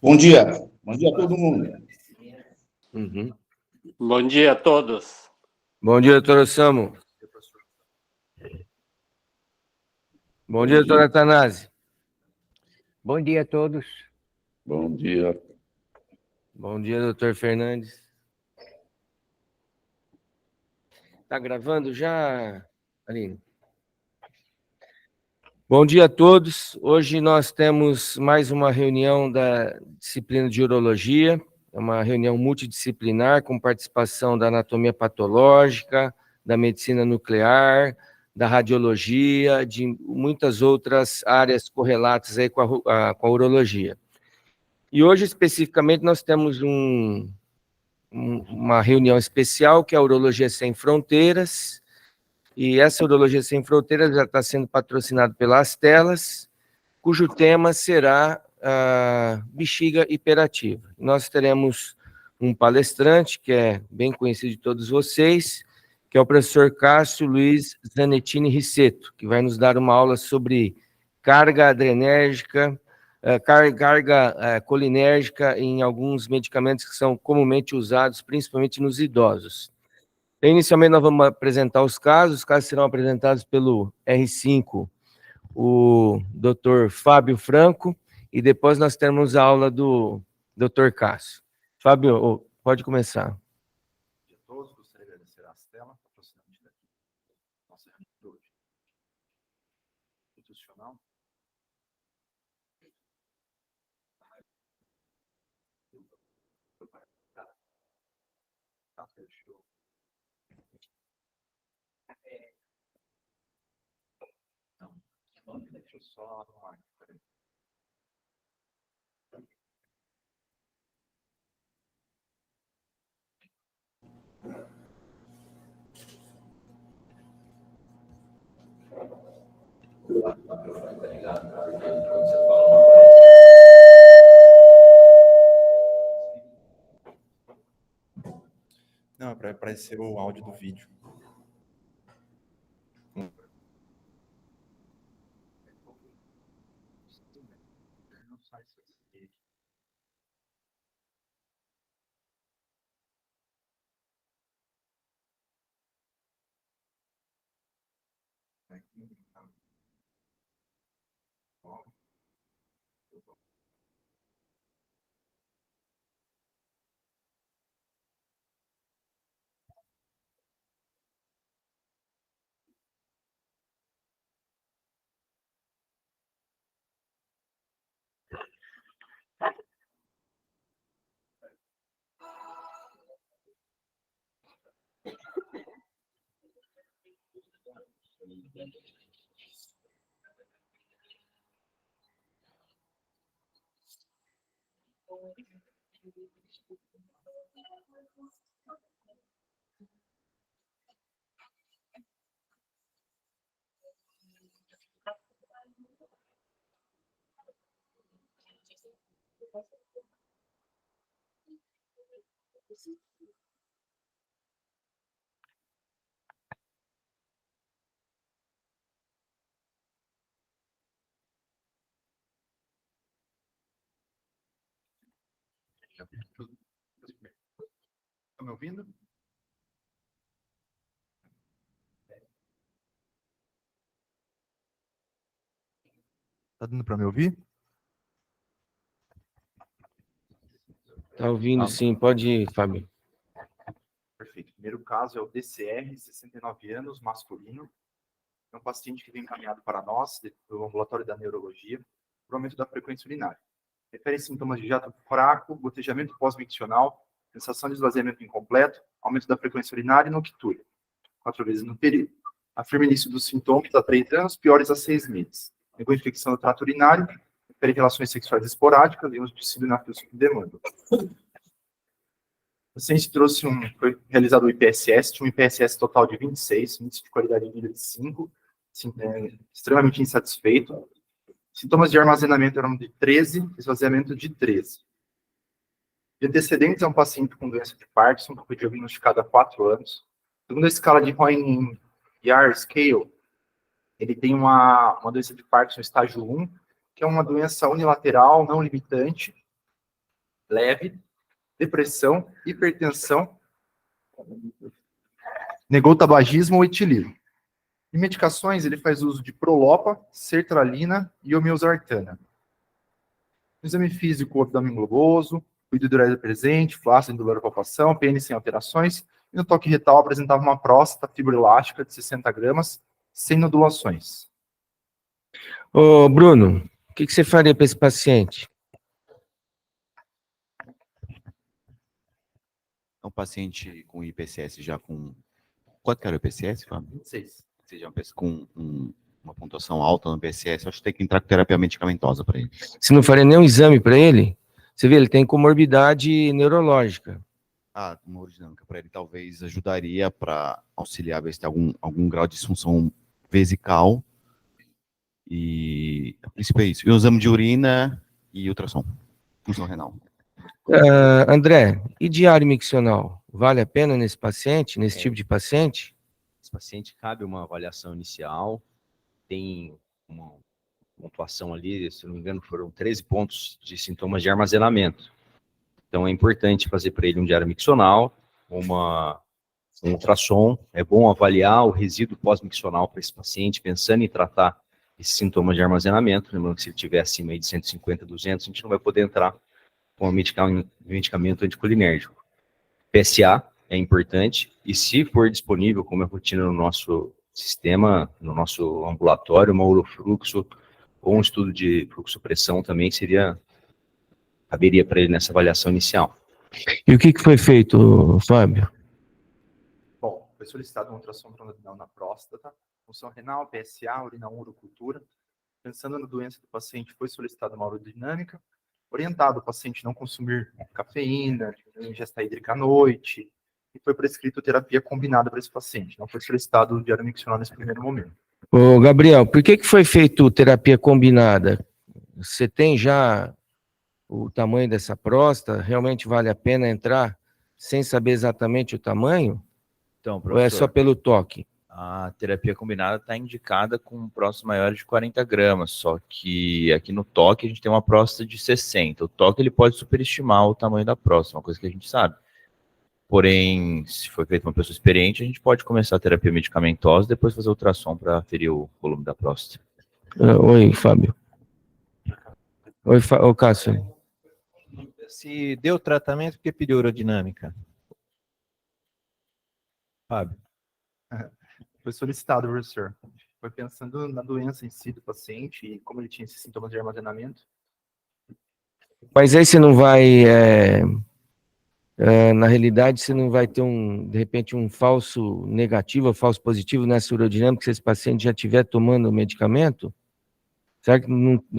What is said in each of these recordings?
Bom dia a todo mundo. Uhum. Bom dia a todos. Bom dia, doutor Samu. Bom dia, doutor Atanásio. Bom dia a todos. Bom dia. Bom dia, doutor Fernandes. Tá gravando já, Aline? Bom dia a todos. Hoje nós temos mais uma reunião da disciplina de urologia, é uma reunião multidisciplinar com participação da anatomia patológica, da medicina nuclear, da radiologia, de muitas outras áreas correlatas aí com a urologia. E hoje, especificamente, nós temos uma reunião especial, que é a Urologia Sem Fronteiras, e essa Urologia Sem Fronteiras já está sendo patrocinada pela Astelas, cujo tema será a bexiga hiperativa. Nós teremos um palestrante, que é bem conhecido de todos vocês, que é o professor Cássio Luiz Zanettini Rissetto, que vai nos dar uma aula sobre carga adrenérgica, carga colinérgica em alguns medicamentos que são comumente usados, principalmente nos idosos. Inicialmente, nós vamos apresentar os casos serão apresentados pelo R5, o Dr. Fábio Franco, e depois nós temos a aula do Dr. Cássio. Fábio, pode começar. Bom dia a todos, gostaria de agradecer a Astela, patrocinante daqui, nossa reunião institucional. Então, deixa eu só arrumar aqui. Não, é para aparecer o áudio do vídeo. Estão me ouvindo? Está dando para me ouvir? Está ouvindo, sim. Pode ir, Fábio. Perfeito. O primeiro caso é o DCR, 69 anos, masculino. É um paciente que vem encaminhado para nós, do ambulatório da neurologia, por aumento da frequência urinária. Refere sintomas de jato fraco, gotejamento pós-miccional, sensação de esvaziamento incompleto, aumento da frequência urinária e noctúria, 4 vezes no período. Afirma início dos sintomas há 3 anos, piores a 6 meses. Negou infecção do trato urinário, refere relações sexuais esporádicas e uso de sildenafil sob demanda. O paciente foi realizado o IPSS, tinha um IPSS total de 26, índice de qualidade de vida de 5, extremamente insatisfeito. Sintomas de armazenamento eram de 13, esvaziamento de 13. De antecedentes, é um paciente com doença de Parkinson, que foi diagnosticado há 4 anos. Segundo a escala de Hoehn-Yahr Scale, ele tem uma doença de Parkinson estágio 1, que é uma doença unilateral, não limitante, leve, depressão, hipertensão, negou tabagismo ou etililo. Em medicações, ele faz uso de prolopa, sertralina e homeosartana. No exame físico, o abdômen globoso, fluido diurético presente, flácido, indolor palpação, PN sem alterações, e no toque retal apresentava uma próstata fibroelástica de 60 gramas, sem nodulações. Ô, Bruno, o que você faria para esse paciente? É um paciente com IPCS já com... Quanto que era o IPCS, Fábio? 26. Seja com uma pontuação alta no IPCS, acho que tem que entrar com terapia medicamentosa para ele. Você não faria nenhum exame para ele? Você vê, ele tem comorbidade neurológica. Uma urodinâmica para ele talvez ajudaria para auxiliar, ver se tem algum grau de disfunção vesical. E a princípio é isso. E o exame de urina e ultrassom. Função renal. André, e diário miccional? Vale a pena nesse paciente, nesse tipo de paciente? Esse paciente cabe uma avaliação inicial, tem uma pontuação ali, se não me engano, foram 13 pontos de sintomas de armazenamento. Então, é importante fazer para ele um diário miccional, um ultrassom. É bom avaliar o resíduo pós-miccional para esse paciente, pensando em tratar esses sintomas de armazenamento. Lembrando que se ele estiver acima aí de 150, 200, a gente não vai poder entrar com o medicamento anticolinérgico. PSA é importante, e se for disponível, como é rotina no nosso sistema, no nosso ambulatório, uma urofluxo ou um estudo de fluxopressão também caberia para ele nessa avaliação inicial. E o que foi feito, Fábio? Bom, foi solicitado um ultrassom transvaginal na próstata, função renal, PSA, urina 1, urocultura. Pensando na doença do paciente, foi solicitada uma urodinâmica, orientado o paciente não consumir cafeína, ingesta hídrica à noite, e foi prescrito terapia combinada para esse paciente. Não foi solicitado o diário miccional nesse primeiro momento. Ô, Gabriel, por que foi feito terapia combinada? Você tem já o tamanho dessa próstata? Realmente vale a pena entrar sem saber exatamente o tamanho? Então, Ou é só professor, pelo toque? a terapia combinada está indicada com próstata maior de 40 gramas, só que aqui no toque a gente tem uma próstata de 60. O toque ele pode superestimar o tamanho da próstata, uma coisa que a gente sabe. Porém, se for feito uma pessoa experiente, a gente pode começar a terapia medicamentosa e depois fazer ultrassom para aferir o volume da próstata. Oi, Fábio. Oi, Cássio. Se deu tratamento, por que pediu urodinâmica? Fábio. Foi solicitado, professor. Foi pensando na doença em si do paciente e como ele tinha esses sintomas de armazenamento. Mas aí você não vai, na realidade, você não vai ter de repente, um falso negativo ou falso positivo nessa urodinâmica se esse paciente já estiver tomando o medicamento? Será que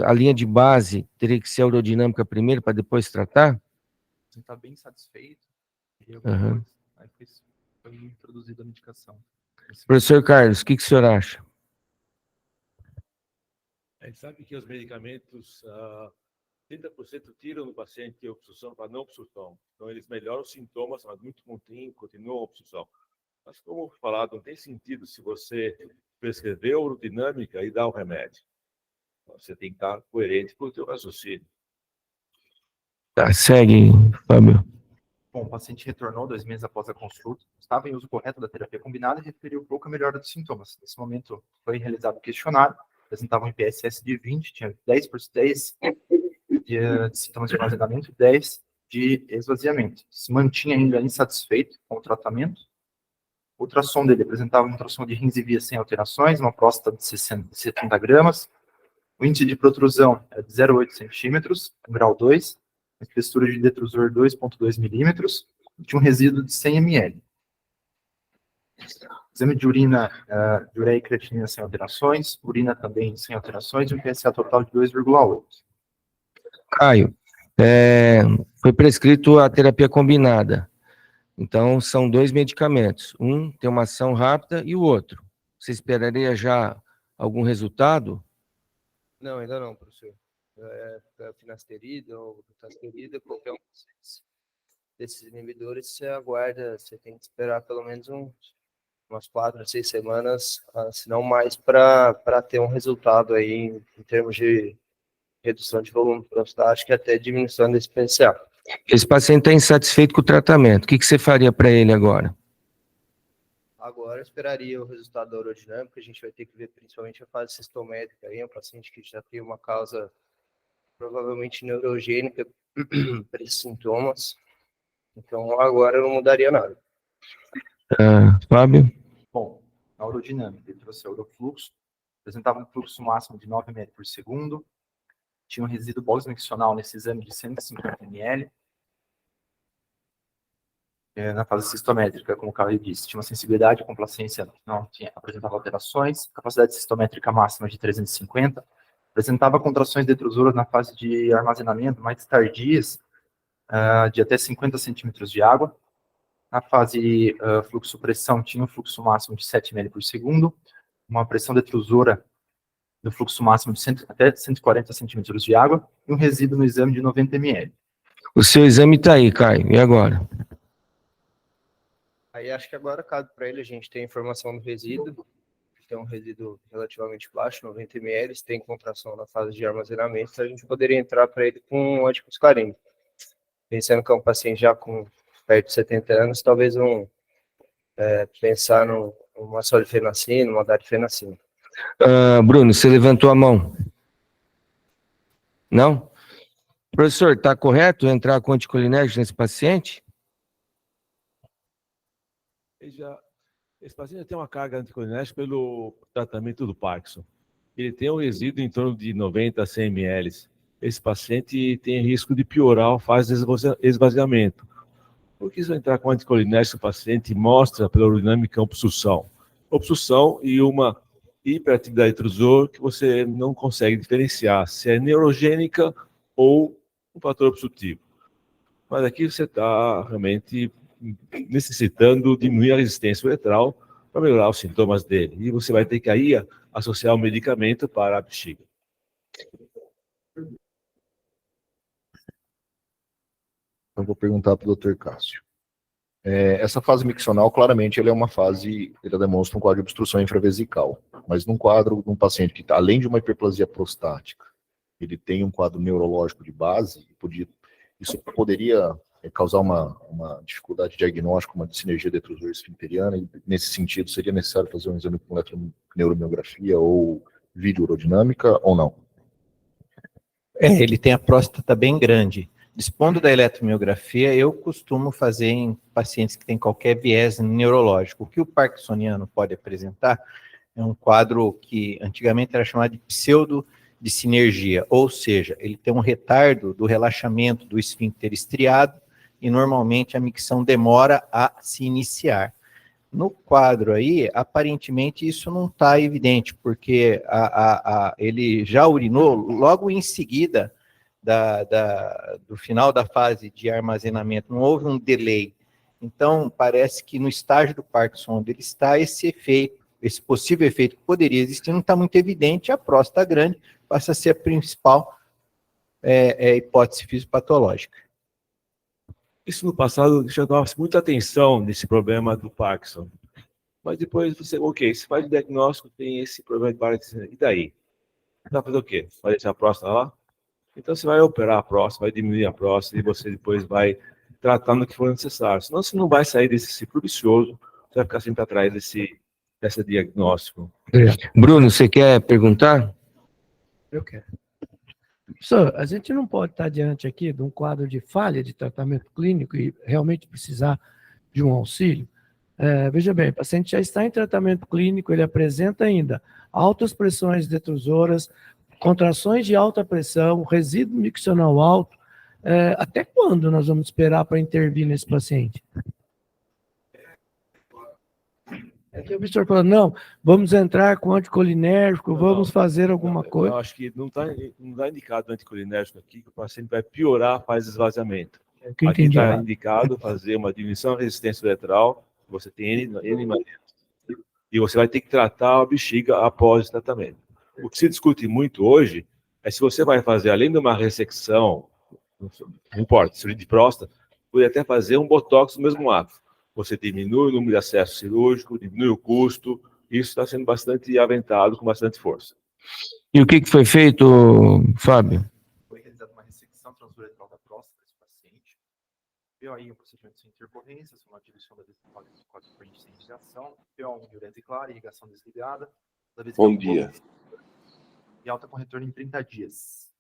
a linha de base teria que ser a urodinâmica primeiro para depois tratar? Ele está bem satisfeito. Uhum. Aí foi introduzida a medicação. Professor Carlos, o que o senhor acha? A gente sabe que os medicamentos, 30% tiram do paciente a obstrução para não obstrução. Então, eles melhoram os sintomas, mas muito continuam a obstrução. Mas, como falado, não tem sentido se você prescrever a urodinâmica e dar o remédio. Você tem que estar coerente com o seu raciocínio. Tá, segue, Fábio. Bom, o paciente retornou 2 meses após a consulta, estava em uso correto da terapia combinada e referiu pouca melhora dos sintomas. Nesse momento, foi realizado o questionário, apresentava um IPSS de 20, tinha 10 de sintomas de armazenamento e 10 de esvaziamento. Se mantinha ainda insatisfeito com o tratamento. O ultrassom dele apresentava um ultrassom de rins e vias sem alterações, uma próstata de 70 gramas, o índice de protrusão é de 0,8 centímetros, grau 2, a espessura de detrusor 2,2 milímetros, e tinha um resíduo de 100 ml. Exame de urina, ureia e creatinina sem alterações, urina também sem alterações, e um PSA total de 2,8. Caio, foi prescrito a terapia combinada. Então, são 2 medicamentos. Um tem uma ação rápida e o outro. Você esperaria já algum resultado? Não, ainda não, professor. Finasterida ou rutasterida, qualquer um desses inibidores, você aguarda, você tem que esperar pelo menos umas 4 a 6 semanas, se não mais, para ter um resultado aí em termos de redução de volume prostático e até diminuição desse PSA. Esse paciente está insatisfeito com o tratamento. O que você faria para ele agora? Agora, eu esperaria o resultado da urodinâmica. A gente vai ter que ver principalmente a fase cistométrica. Aí é um paciente que já tem uma causa provavelmente neurogênica para esses sintomas. Então, agora eu não mudaria nada. Fábio? Bom, na urodinâmica, ele trouxe a urofluxo, apresentava um fluxo máximo de 9 ml por segundo, tinha um resíduo Boltzmann nesse exame de 150 ml. Na fase cistométrica, como o Caio disse, tinha uma sensibilidade, complacência, não tinha, apresentava alterações, capacidade cistométrica máxima de 350, apresentava contrações detrusoras na fase de armazenamento mais tardias, de até 50 centímetros de água. Na fase fluxo-pressão, tinha um fluxo máximo de 7 ml por segundo, uma pressão detrusora do fluxo máximo de até 140 centímetros de água, e um resíduo no exame de 90 ml. O seu exame está aí, Caio. E agora? Aí acho que agora cabe para ele, a gente tem a informação do resíduo, tem um resíduo relativamente baixo, 90 ml, tem contração na fase de armazenamento, então a gente poderia entrar para ele com anticoscarina. Pensando que é um paciente já com perto de 70 anos, talvez pensar numa solifenacina, uma difenacina. Bruno, você levantou a mão? Não? Professor, está correto entrar com anticolinérgico nesse paciente? Esse paciente tem uma carga anticolinérgica pelo tratamento do Parkinson. Ele tem um resíduo em torno de 90 a 100 ml. Esse paciente tem risco de piorar a fase de esvaziamento. Por que se eu entrar com anticolinérgico, o paciente mostra pela urodinâmica obstrução? Obstrução e uma hiperatividade trusor que você não consegue diferenciar se é neurogênica ou um fator obstrutivo. Mas aqui você está realmente necessitando diminuir a resistência uretral para melhorar os sintomas dele. E você vai ter que aí associar o medicamento para a bexiga. Eu vou perguntar para o Dr. Cássio. Essa fase miccional, claramente, ela é uma fase, ela demonstra um quadro de obstrução infravesical, mas num quadro de um paciente que, além de uma hiperplasia prostática, ele tem um quadro neurológico de base, isso poderia causar uma dificuldade diagnóstica, uma dissinergia detrusor esfincteriana, e nesse sentido seria necessário fazer um exame com eletroneuromiografia ou videourodinâmica ou não? Ele tem a próstata bem grande. Dispondo da eletromiografia, eu costumo fazer em pacientes que têm qualquer viés neurológico. O que o parkinsoniano pode apresentar é um quadro que antigamente era chamado de pseudo-dissinergia, ou seja, ele tem um retardo do relaxamento do esfíncter estriado e normalmente a micção demora a se iniciar. No quadro aí, aparentemente isso não está evidente, porque ele já urinou logo em seguida do final da fase de armazenamento, não houve um delay. Então, parece que no estágio do Parkinson, onde ele está, esse efeito, esse possível efeito que poderia existir, não está muito evidente, a próstata grande passa a ser a principal hipótese fisiopatológica. Isso no passado chamava muita atenção nesse problema do Parkinson. Mas depois você faz o diagnóstico, tem esse problema de Parkinson, e daí? Vai fazer o quê? Vai deixar a próstata lá? Então você vai operar a próstata, vai diminuir a próstata, e você depois vai tratar no que for necessário. Senão você não vai sair desse ciclo vicioso, você vai ficar sempre atrás desse diagnóstico. Bruno, você quer perguntar? Eu quero. Professor, a gente não pode estar diante aqui de um quadro de falha de tratamento clínico e realmente precisar de um auxílio. Veja bem, o paciente já está em tratamento clínico, ele apresenta ainda altas pressões detrusoras, contrações de alta pressão, resíduo miccional alto. Até quando nós vamos esperar para intervir nesse paciente? O professor falou, não, vamos entrar com anticolinérgico, vamos fazer alguma coisa. Eu acho que não está indicado anticolinérgico aqui, que o paciente vai piorar a fase de esvaziamento. Aqui está indicado fazer uma diminuição da resistência uretral, você tem N maneiras, e você vai ter que tratar a bexiga após o tratamento. O que se discute muito hoje é se você vai fazer, além de uma ressecção, não importa, cirurgia de próstata, pode até fazer um botox no mesmo ato. Você diminui o número de acesso cirúrgico, diminui o custo, isso está sendo bastante aventado com bastante força. E o que foi feito, Fábio? Foi realizada uma ressecção transuretral da próstata desse paciente, PO1, procedimento sem intercorrências, uma diluição da decisão de código corrente sem irrigação. PO1, diurese clara, irrigação desligada. Bom dia. E alta com retorno em 30 dias.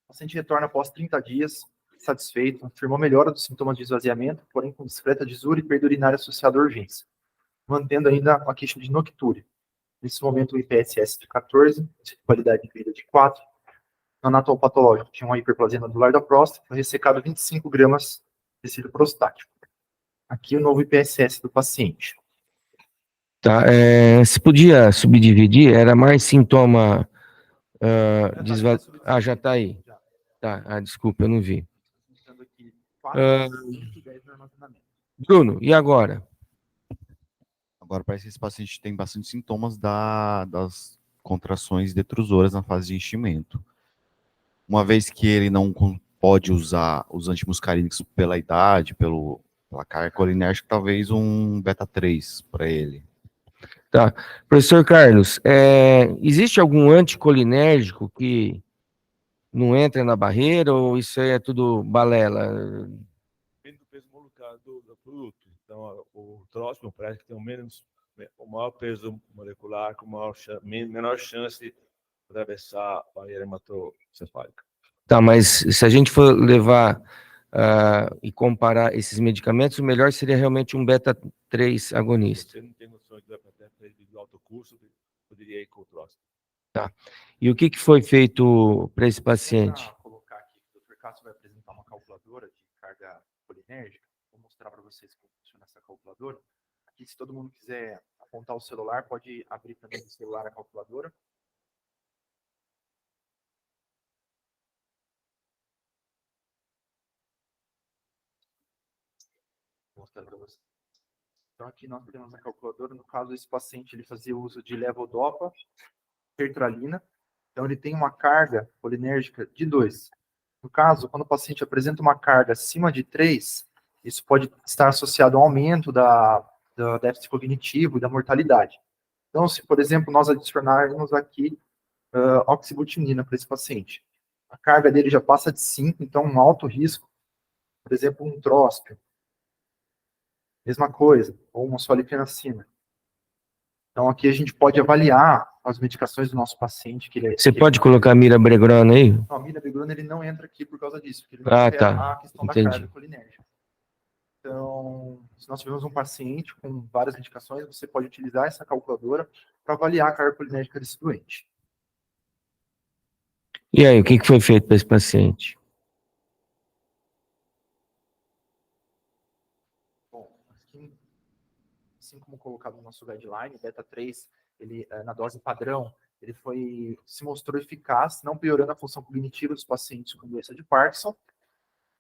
O paciente retorna após 30 dias, satisfeito, afirmou melhora dos sintomas de esvaziamento, porém com discreta disúria e perda urinária associada à urgência, mantendo ainda a queixa de noctúria. Nesse momento, o IPSS de 14, qualidade de vida de 4, neonatal patológico, tinha uma hiperplasia nodular da próstata, foi ressecado 25 gramas de tecido prostático. Aqui o novo IPSS do paciente. Tá, se podia subdividir, era mais sintoma já está aí. Tá, desculpa, eu não vi. Bruno, e agora? Agora parece que esse paciente tem bastante sintomas das contrações detrusoras na fase de enchimento. Uma vez que ele não pode usar os antimuscarínicos pela idade, pela carga colinérgica, talvez um beta-3 para ele. Tá. Professor Carlos, existe algum anticolinérgico que não entra na barreira ou isso aí é tudo balela? Depende do peso molecular do produto. Então, o tróspium parece que tem o maior peso molecular, com menor chance de atravessar a barreira hematocefálica. Tá, mas se a gente for levar e comparar esses medicamentos, o melhor seria realmente um beta-3 agonista. Você não tem noção de beta-3 de alto custo, poderia ir com o tróspium. Tá. E o que foi feito para esse paciente? Vou colocar aqui, o Dr. Cássio vai apresentar uma calculadora de carga colinérgica. Vou mostrar para vocês como funciona essa calculadora. Aqui, se todo mundo quiser apontar o celular, pode abrir também no celular a calculadora. Vou mostrar para vocês. Então, aqui nós temos a calculadora. No caso, esse paciente ele fazia uso de levodopa, sertralina. Então, ele tem uma carga colinérgica de 2. No caso, quando o paciente apresenta uma carga acima de 3, isso pode estar associado ao aumento do déficit cognitivo e da mortalidade. Então, se, por exemplo, nós adicionarmos aqui oxibutinina para esse paciente, a carga dele já passa de 5, então um alto risco, por exemplo, um tróspium, mesma coisa, ou uma solifenacina. Então, aqui a gente pode avaliar as medicações do nosso paciente. Você pode colocar a mirabegrona aí? Não, a mirabegrona ele não entra aqui por causa disso, porque ele não tem a questão da carga colinérgica. Então, se nós tivermos um paciente com várias medicações, você pode utilizar essa calculadora para avaliar a carga colinérgica desse doente. E aí, o que foi feito para esse paciente? Bom, aqui, assim como colocado no nosso guideline, beta-3, ele, na dose padrão, ele se mostrou eficaz, não piorando a função cognitiva dos pacientes com doença de Parkinson.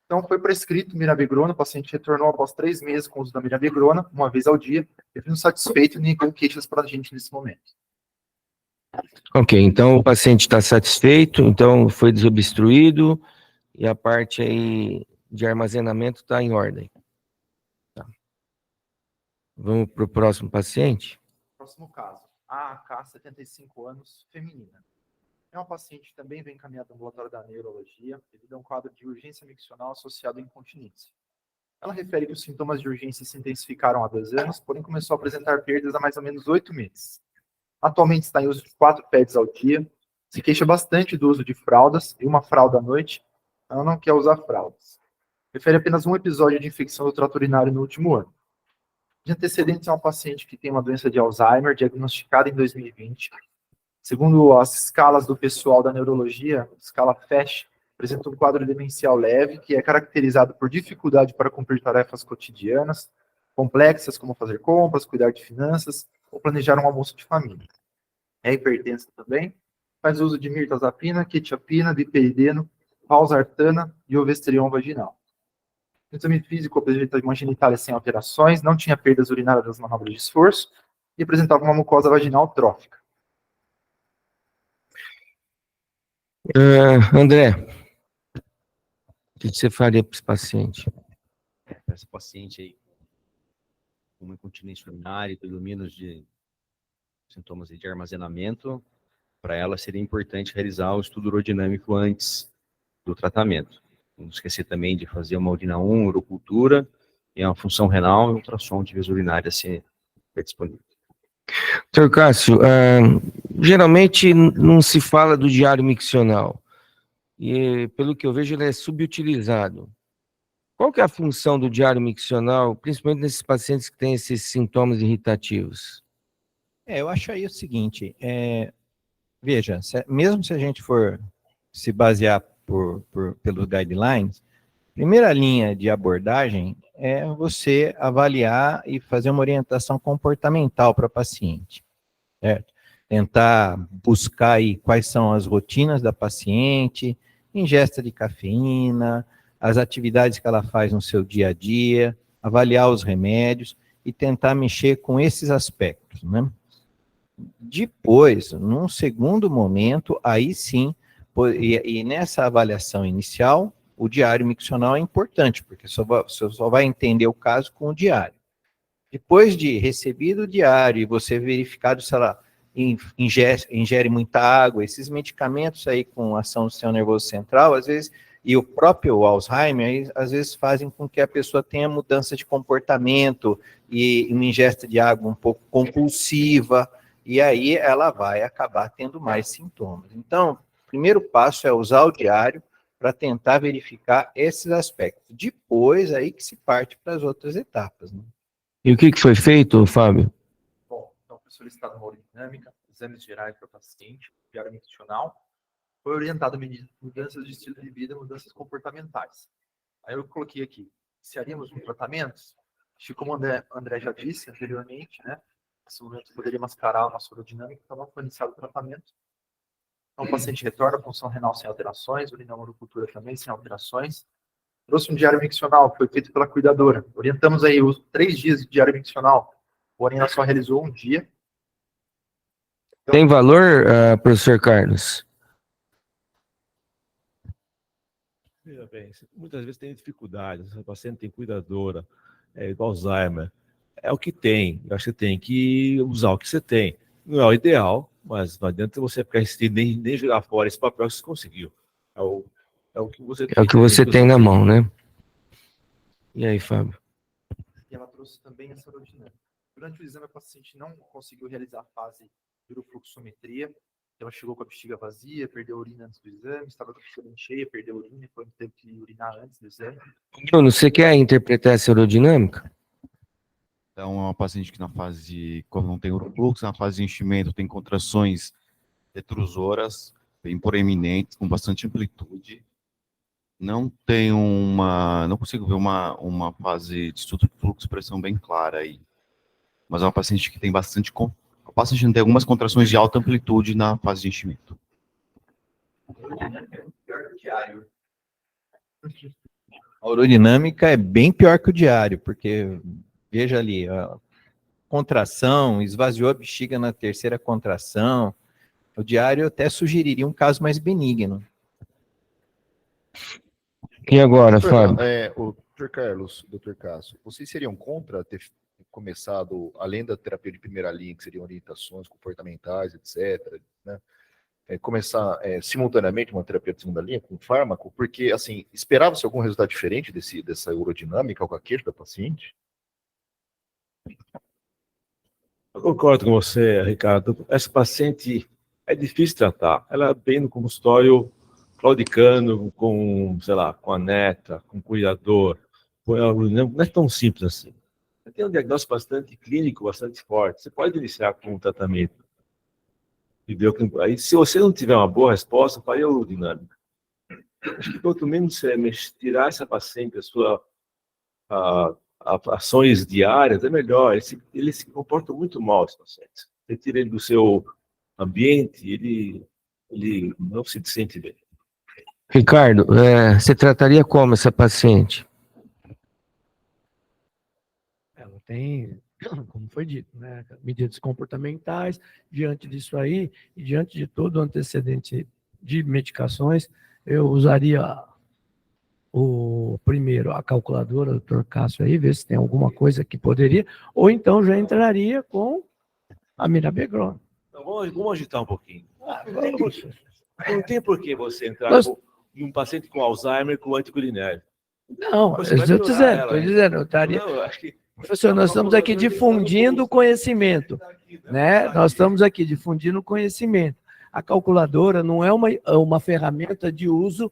Então, foi prescrito mirabegrona, o paciente retornou após 3 meses com o uso da mirabegrona, uma vez ao dia, ele satisfeito e nenhum queixas para a gente nesse momento. Ok, então o paciente está satisfeito, então foi desobstruído e a parte aí de armazenamento está em ordem. Tá. Vamos para o próximo paciente? Próximo caso, AAK, 75 anos, feminina. É uma paciente que também vem encaminhada no ambulatório da neurologia devido a um quadro de urgência miccional associado à incontinência. Ela refere que os sintomas de urgência se intensificaram há 2 anos, porém começou a apresentar perdas há mais ou menos 8 meses. Atualmente está em uso de 4 pads ao dia, se queixa bastante do uso de fraldas e uma fralda à noite. Ela não quer usar fraldas. Refere apenas um episódio de infecção do trato urinário no último ano. De antecedentes, é uma paciente que tem uma doença de Alzheimer, diagnosticada em 2020. Segundo as escalas do pessoal da neurologia, escala FASH, apresenta um quadro demencial leve, que é caracterizado por dificuldade para cumprir tarefas cotidianas, complexas como fazer compras, cuidar de finanças, ou planejar um almoço de família. É hipertensa também, faz uso de mirtazapina, quetiapina, biperideno, valsartana e ovestrion vaginal. No exame físico, apresenta uma genitália sem alterações, não tinha perdas urinárias das manobras de esforço e apresentava uma mucosa vaginal trófica. André, o que você faria para esse paciente? Para esse paciente aí, com uma incontinência urinária e predomínios de sintomas de armazenamento, para ela seria importante realizar o estudo urodinâmico antes do tratamento. Não esquecer também de fazer uma urina 1, urocultura, e uma função renal e ultrassom de via urinária se é disponível. Dr. Cássio, geralmente não se fala do diário miccional, e pelo que eu vejo ele é subutilizado. Qual que é a função do diário miccional, principalmente nesses pacientes que têm esses sintomas irritativos? Eu acho aí o seguinte, veja, mesmo se a gente for se basear pelos guidelines, primeira linha de abordagem é você avaliar e fazer uma orientação comportamental para o paciente, certo? Tentar buscar aí quais são as rotinas da paciente, ingesta de cafeína, as atividades que ela faz no seu dia a dia, avaliar os remédios e tentar mexer com esses aspectos, né? Depois, num segundo momento, aí sim, e nessa avaliação inicial, o diário miccional é importante, porque você só vai entender o caso com o diário. Depois de recebido o diário e você verificado se ela ingere muita água, esses medicamentos aí com ação do sistema nervoso central, às vezes, e o próprio Alzheimer, aí, às vezes fazem com que a pessoa tenha mudança de comportamento e uma ingesta de água um pouco compulsiva, e aí ela vai acabar tendo mais sintomas. Então, o primeiro passo é usar o diário para tentar verificar esses aspectos. Depois, aí que se parte para as outras etapas, né? E o que foi feito, Fábio? Bom, então foi solicitada uma urodinâmica, exames gerais para o paciente, diário miccional, foi orientado a mudanças de estilo de vida, mudanças comportamentais. Aí eu coloquei aqui, iniciaríamos um tratamento, acho que como o André já disse anteriormente, né, nesse momento poderia mascarar a nossa urodinâmica, então não foi iniciado o tratamento. Então o paciente retorna à função renal sem alterações, urina urocultura também sem alterações. Trouxe um diário miccional, foi feito pela cuidadora. Orientamos aí os 3 dias de diário miccional, porém ela só realizou um dia. Então, tem valor, professor Carlos? Veja bem, muitas vezes tem dificuldades, o paciente tem cuidadora, do Alzheimer, é o que tem, eu acho que tem que usar o que você tem. Não é o ideal, mas não adianta você ficar insistindo nem jogar fora esse papel que você conseguiu. É o que você tem. É o que você tem na mão, né? E aí, Fábio? E ela trouxe também essa urodinâmica. Durante o exame, a paciente não conseguiu realizar a fase de urofluxometria. Ela chegou com a bexiga vazia, perdeu a urina antes do exame, estava com a bexiga bem cheia, perdeu a urina, então teve que urinar antes do exame. Bruno, você quer interpretar essa urodinâmica? Então, é uma paciente que na fase, quando não tem urofluxo, na fase de enchimento, tem contrações detrusoras, bem proeminentes, com bastante amplitude. Não consigo ver uma fase de estudo de fluxo pressão bem clara aí. Mas é uma paciente que tem bastante, a paciente tem algumas contrações de alta amplitude na fase de enchimento. A urodinâmica é bem pior que o diário, porque, veja ali, a contração, esvaziou a bexiga na terceira contração. O diário até sugeriria um caso mais benigno. E agora, Fábio? O Dr. Carlos, Dr. Cássio, vocês seriam contra ter começado, além da terapia de primeira linha, que seriam orientações comportamentais, etc., né? Começar simultaneamente uma terapia de segunda linha com fármaco, porque, assim, esperava-se algum resultado diferente dessa urodinâmica ou queixa da paciente? Eu concordo com você, Ricardo. Essa paciente é difícil tratar. Ela vem no consultório claudicando com, sei lá, com a neta, com o cuidador. Não é tão simples assim. Tem um diagnóstico bastante clínico, bastante forte. Você pode iniciar com um tratamento. Aí, se você não tiver uma boa resposta, faria a urodinâmica. Acho que quanto menos você tirar essa paciente da sua ações diárias, é melhor. Eles se comportam muito mal, esse paciente. Você tira ele do seu ambiente, ele não se sente bem. Ricardo, você trataria como essa paciente? Ela tem, como foi dito, né, medidas comportamentais. Diante disso aí, e diante de todo o antecedente de medicações, eu usaria primeiro a calculadora do Dr. Cássio aí, ver se tem alguma coisa que poderia, ou então já entraria com a mirabegron. Então, vamos agitar um pouquinho. Não tem por que você entrar num paciente com Alzheimer com anticolinérgico. Não, Você vai estou melhorar dizendo, ela, estou hein? dizendo, eu estaria... Não, eu acho que Professor, nós estamos aqui difundindo o conhecimento, né? Nós estamos aqui difundindo o conhecimento. A calculadora não é uma ferramenta de uso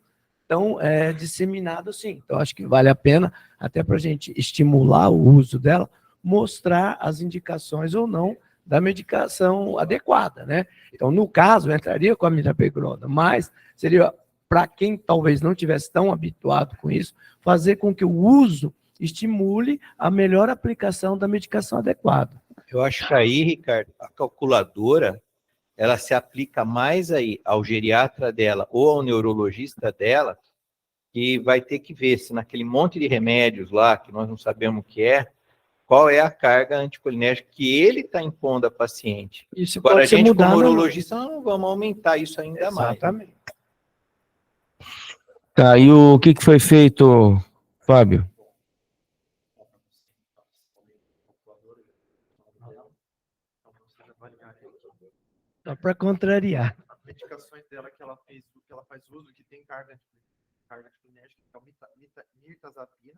tão disseminado assim. Então, acho que vale a pena, até para a gente estimular o uso dela, mostrar as indicações ou não da medicação adequada, né? Então, no caso, eu entraria com a mirabegrona, mas seria, para quem talvez não tivesse tão habituado com isso, fazer com que o uso estimule a melhor aplicação da medicação adequada. Eu acho que aí, Ricardo, a calculadora, ela se aplica mais aí ao geriatra dela ou ao neurologista dela, que vai ter que ver se naquele monte de remédios lá, que nós não sabemos o que é, qual é a carga anticolinérgica que ele está impondo à paciente. Isso Agora, a pode ser gente, mudado, como neurologista, não vamos aumentar isso ainda mais. Exatamente. Tá, e o que foi feito, Fábio? Só para contrariar. Medicações dela que ela faz uso, que tem carga anticolinérgica, que é o mirtazapina,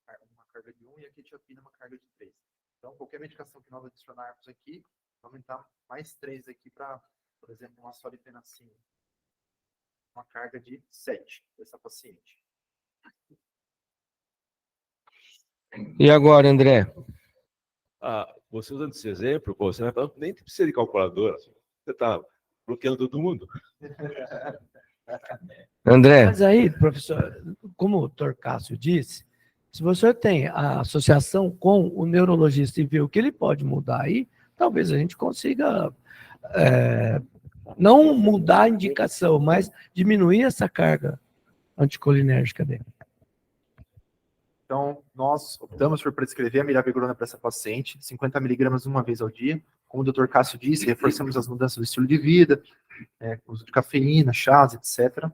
uma carga de 1, e a quetiapina, uma carga de 3. Então, qualquer medicação que nós adicionarmos aqui, vai aumentar mais 3 aqui para, por exemplo, uma soliprenacina, uma carga de 7 dessa paciente. E agora, André? Você usando esse exemplo, pô, você vai falar, nem precisa de calculadora. Você está bloqueando todo mundo. André? Mas aí, professor, como o Dr. Cássio disse, se você tem a associação com o neurologista e vê o que ele pode mudar aí, talvez a gente consiga não mudar a indicação, mas diminuir essa carga anticolinérgica dele. Então, nós optamos por prescrever a mirabegrona para essa paciente, 50 miligramas uma vez ao dia. Como o Dr. Cássio disse, reforçamos as mudanças do estilo de vida, uso de cafeína, chás, etc.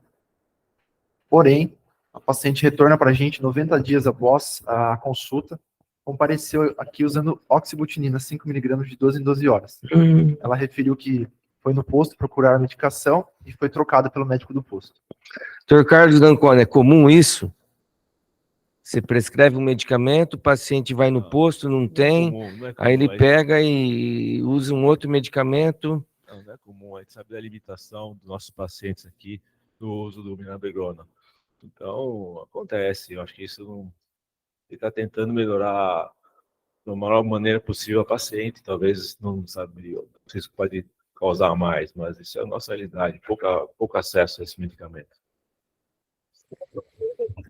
Porém, a paciente retorna para a gente 90 dias após a consulta, compareceu aqui usando oxibutinina, 5 miligramas de 12 em 12 horas. Ela referiu que foi no posto procurar a medicação e foi trocada pelo médico do posto. Dr. Carlos Dancona, é comum isso? Você prescreve um medicamento, o paciente vai no posto, não tem, aí ele pega e usa um outro medicamento. Não é comum, a gente sabe da limitação dos nossos pacientes aqui no uso do mirabegrona. Então, acontece, eu acho que isso não... Ele está tentando melhorar da maior maneira possível a paciente, talvez não sabe, não sei se pode causar mais, mas isso é a nossa realidade, pouco acesso a esse medicamento.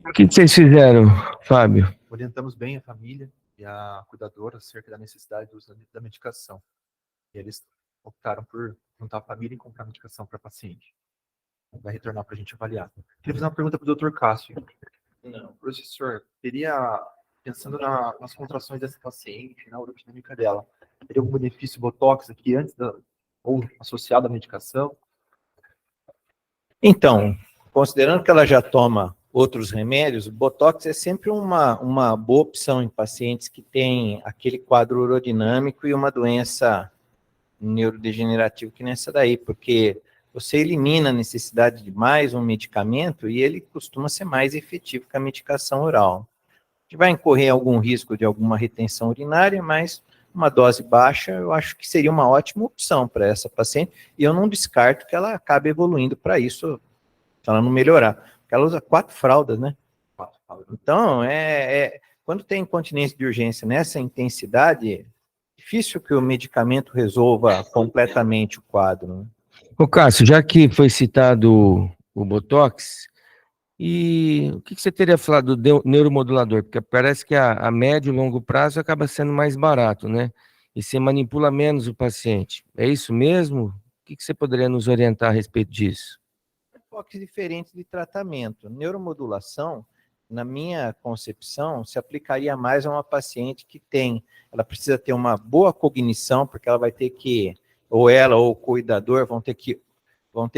O que vocês fizeram, Fábio? Orientamos bem a família e a cuidadora acerca da necessidade do uso da medicação. E eles optaram por juntar a família e comprar medicação para a paciente. Vai retornar para a gente avaliar. Queria fazer uma pergunta para o Dr. Cássio. Não. Professor, pensando nas contrações dessa paciente, na urodinâmica dela, teria algum benefício Botox aqui antes ou associado à medicação? Então, considerando que ela já toma outros remédios, o Botox é sempre uma boa opção em pacientes que têm aquele quadro urodinâmico e uma doença neurodegenerativa que nessa daí, porque você elimina a necessidade de mais um medicamento e ele costuma ser mais efetivo que a medicação oral. A gente vai incorrer algum risco de alguma retenção urinária, mas uma dose baixa eu acho que seria uma ótima opção para essa paciente e eu não descarto que ela acabe evoluindo para isso, se ela não melhorar. Porque ela usa 4 fraldas, né? Então, quando tem incontinência de urgência nessa intensidade, é difícil que o medicamento resolva completamente o quadro. Né? Ô, Cássio, já que foi citado o Botox, e o que você teria falado do neuromodulador? Porque parece que a médio e longo prazo acaba sendo mais barato, né? E você manipula menos o paciente. É isso mesmo? O que você poderia nos orientar a respeito disso? Enfoques diferentes de tratamento. Neuromodulação, na minha concepção, se aplicaria mais a uma paciente que ela precisa ter uma boa cognição, porque ela vai ter que, ou ela ou o cuidador vão ter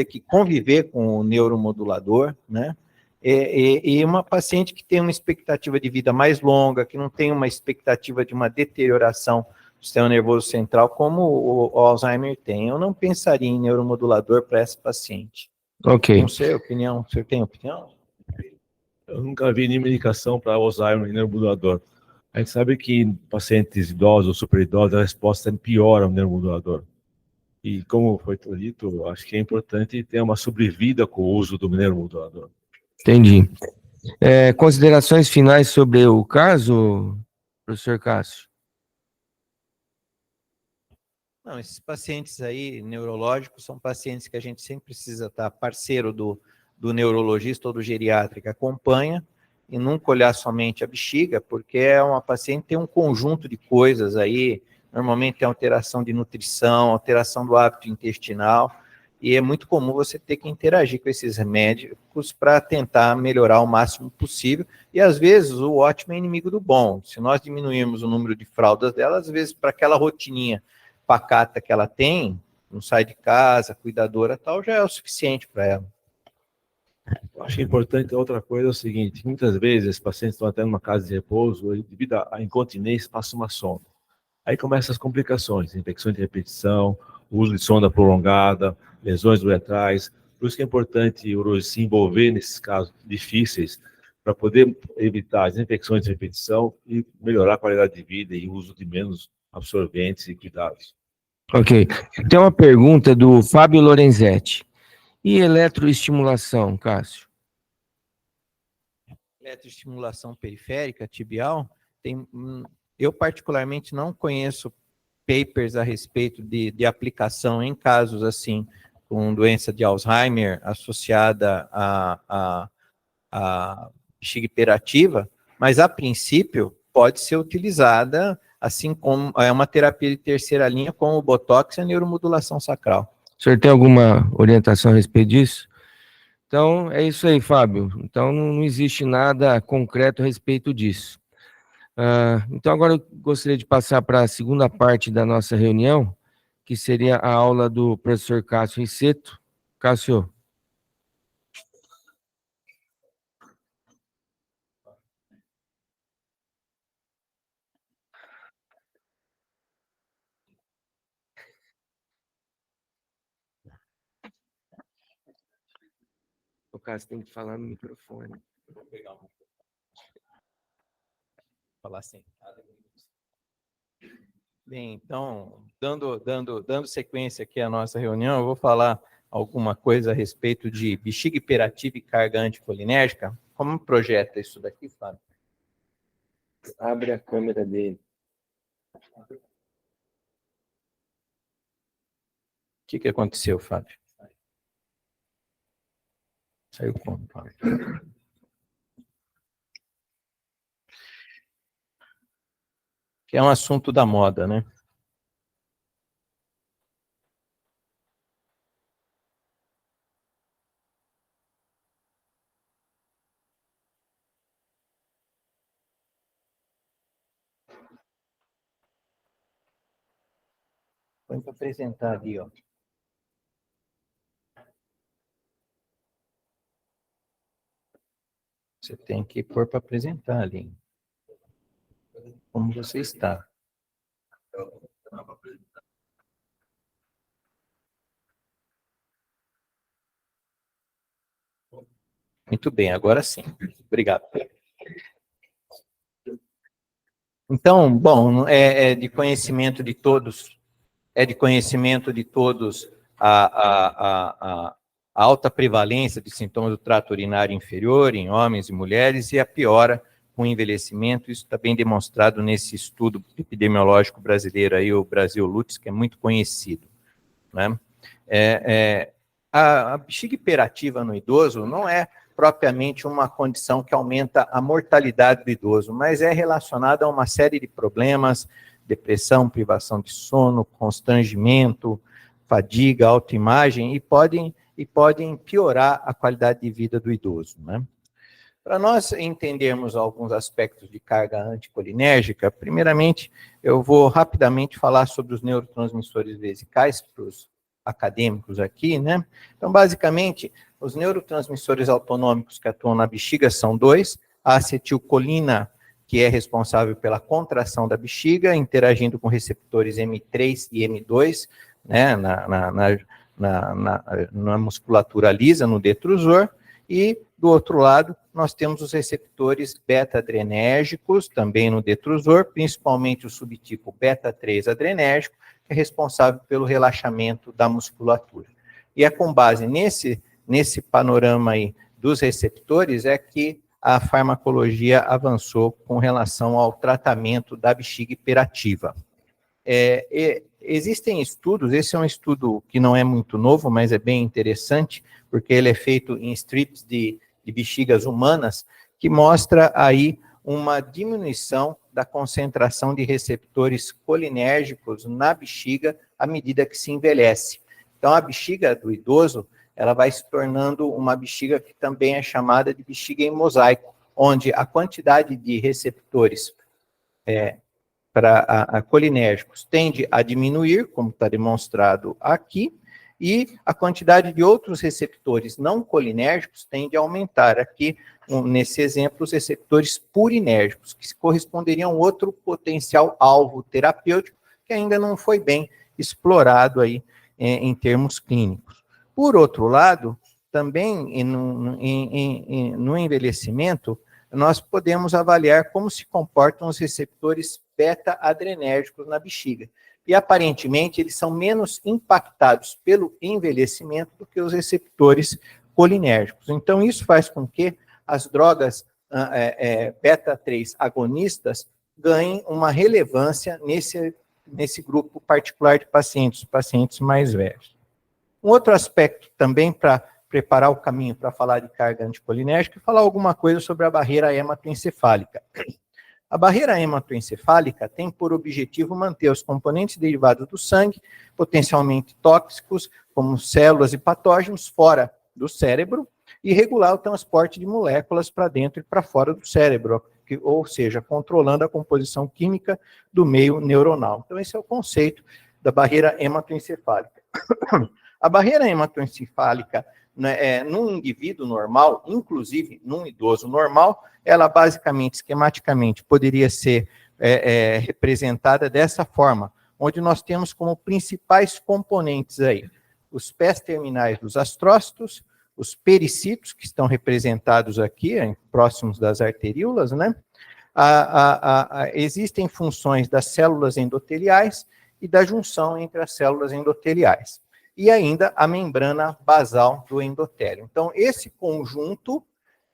que conviver com o neuromodulador, né? E uma paciente que tem uma expectativa de vida mais longa, que não tem uma expectativa de uma deterioração do sistema nervoso central, como o Alzheimer tem. Eu não pensaria em neuromodulador para essa paciente. Ok. Não sei, opinião. O senhor tem opinião? Eu nunca vi nenhuma indicação para Alzheimer e neuromodulador. A gente sabe que em pacientes idosos ou super idosos, a resposta piora ao neuromodulador. E como foi dito, acho que é importante ter uma sobrevida com o uso do neuromodulador. Entendi. Considerações finais sobre o caso, professor Cássio? Não, esses pacientes aí neurológicos são pacientes que a gente sempre precisa estar parceiro do neurologista ou do geriatra que acompanha e nunca olhar somente a bexiga, porque é uma paciente que tem um conjunto de coisas aí, normalmente tem alteração de nutrição, alteração do hábito intestinal, e é muito comum você ter que interagir com esses médicos para tentar melhorar o máximo possível, e às vezes o ótimo é inimigo do bom. Se nós diminuirmos o número de fraldas dela, às vezes para aquela rotininha pacata que ela tem, não sai de casa, cuidadora tal, já é o suficiente para ela. Eu acho importante outra coisa é o seguinte, muitas vezes os pacientes estão até numa casa de repouso e devido à incontinência passa uma sonda. Aí começam as complicações, infecções de repetição, uso de sonda prolongada, lesões uretrais. Por isso que é importante o urologista se envolver nesses casos difíceis para poder evitar as infecções de repetição e melhorar a qualidade de vida e o uso de menos absorventes e cuidados. Ok. Tem uma pergunta do Fábio Lorenzetti. E eletroestimulação, Cássio? Eletroestimulação periférica, tibial, eu particularmente não conheço papers a respeito de aplicação em casos assim, com doença de Alzheimer associada à bexiga hiperativa, mas a princípio pode ser utilizada assim como é uma terapia de terceira linha, como o Botox e a neuromodulação sacral. O senhor tem alguma orientação a respeito disso? Então, é isso aí, Fábio. Então, não existe nada concreto a respeito disso. Então, agora eu gostaria de passar para a segunda parte da nossa reunião, que seria a aula do professor Cássio Rissetto. Cássio. O Cássio tem que falar no microfone. Vou pegar um. Falar assim. Bem, então, dando sequência aqui à nossa reunião, eu vou falar alguma coisa a respeito de bexiga hiperativa e carga anticolinérgica. Como projeta isso daqui, Fábio? Abre a câmera dele. O que aconteceu, Fábio? Saiu como, Fábio? Que é um assunto da moda, né? Põe para apresentar ali, ó. Você tem que pôr para apresentar ali. Como você está. Muito bem, agora sim. Obrigado. Então, bom, é de conhecimento de todos, a alta prevalência de sintomas do trato urinário inferior em homens e mulheres e a piora com o envelhecimento. Isso está bem demonstrado nesse estudo epidemiológico brasileiro, aí, o Brasil Lutz, que é muito conhecido, né? A bexiga hiperativa no idoso não é propriamente uma condição que aumenta a mortalidade do idoso, mas é relacionada a uma série de problemas, depressão, privação de sono, constrangimento, fadiga, autoimagem, e podem piorar a qualidade de vida do idoso, né? Para nós entendermos alguns aspectos de carga anticolinérgica, primeiramente, eu vou rapidamente falar sobre os neurotransmissores vesicais para os acadêmicos aqui, né? Então, basicamente, os neurotransmissores autonômicos que atuam na bexiga são dois: a acetilcolina, que é responsável pela contração da bexiga, interagindo com receptores M3 e M2, né, na musculatura lisa, no detrusor, e do outro lado nós temos os receptores beta-adrenérgicos, também no detrusor, principalmente o subtipo beta-3 adrenérgico, que é responsável pelo relaxamento da musculatura. E é com base nesse panorama aí dos receptores é que a farmacologia avançou com relação ao tratamento da bexiga hiperativa. Existem estudos, esse é um estudo que não é muito novo, mas é bem interessante, porque ele é feito em strips de bexigas humanas, que mostra aí uma diminuição da concentração de receptores colinérgicos na bexiga à medida que se envelhece. Então, a bexiga do idoso, ela vai se tornando uma bexiga que também é chamada de bexiga em mosaico, onde a quantidade de receptores para colinérgicos tende a diminuir, como está demonstrado aqui, e a quantidade de outros receptores não colinérgicos tende a aumentar. Aqui, nesse exemplo, os receptores purinérgicos, que corresponderiam a outro potencial alvo terapêutico, que ainda não foi bem explorado aí em termos clínicos. Por outro lado, também no envelhecimento, nós podemos avaliar como se comportam os receptores beta-adrenérgicos na bexiga. E, aparentemente, eles são menos impactados pelo envelhecimento do que os receptores colinérgicos. Então, isso faz com que as drogas beta-3 agonistas ganhem uma relevância nesse grupo particular de pacientes, pacientes mais velhos. Um outro aspecto também para preparar o caminho para falar de carga anticolinérgica é falar alguma coisa sobre a barreira hematoencefálica. A barreira hematoencefálica tem por objetivo manter os componentes derivados do sangue, potencialmente tóxicos, como células e patógenos, fora do cérebro, e regular o transporte de moléculas para dentro e para fora do cérebro, ou seja, controlando a composição química do meio neuronal. Então, esse é o conceito da barreira hematoencefálica. A barreira hematoencefálica, num indivíduo normal, inclusive num idoso normal, ela basicamente, esquematicamente, poderia ser representada dessa forma, onde nós temos como principais componentes aí os pés terminais dos astrócitos, os pericitos, que estão representados aqui, próximos das arteríolas, né? Existem funções das células endoteliais e da junção entre as células endoteliais. E ainda a membrana basal do endotélio. Então, esse conjunto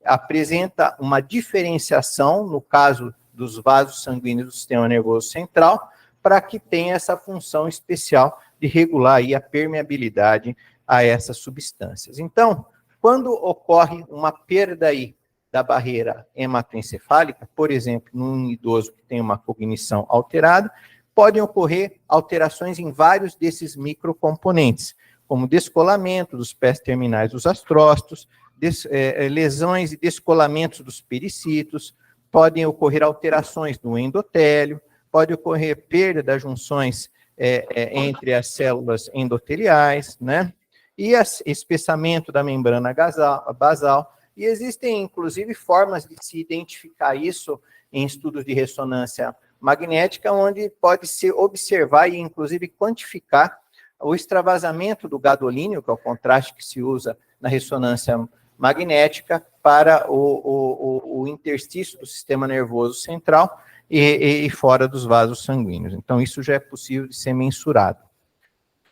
apresenta uma diferenciação, no caso dos vasos sanguíneos do sistema nervoso central, para que tenha essa função especial de regular aí a permeabilidade a essas substâncias. Então, quando ocorre uma perda aí da barreira hematoencefálica, por exemplo, num idoso que tem uma cognição alterada, podem ocorrer alterações em vários desses microcomponentes, como descolamento dos pés terminais dos astrócitos, lesões e descolamentos dos pericitos, podem ocorrer alterações no endotélio, pode ocorrer perda das junções entre as células endoteliais, né? E espessamento da membrana basal. E existem, inclusive, formas de se identificar isso em estudos de ressonância magnética, onde pode-se observar e, inclusive, quantificar o extravasamento do gadolínio, que é o contraste que se usa na ressonância magnética, para o interstício do sistema nervoso central e fora dos vasos sanguíneos. Então, isso já é possível de ser mensurado.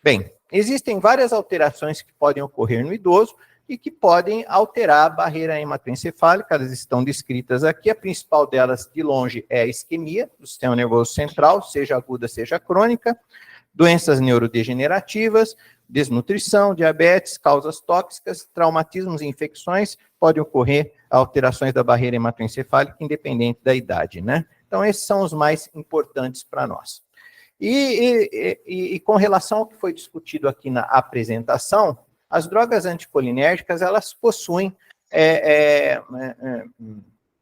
Bem, existem várias alterações que podem ocorrer no idoso e que podem alterar a barreira hematoencefálica, elas estão descritas aqui. A principal delas, de longe, é a isquemia do sistema nervoso central, seja aguda, seja crônica, doenças neurodegenerativas, desnutrição, diabetes, causas tóxicas, traumatismos e infecções, podem ocorrer alterações da barreira hematoencefálica, independente da idade, né? Então, esses são os mais importantes para nós. E com relação ao que foi discutido aqui na apresentação, as drogas anticolinérgicas, elas possuem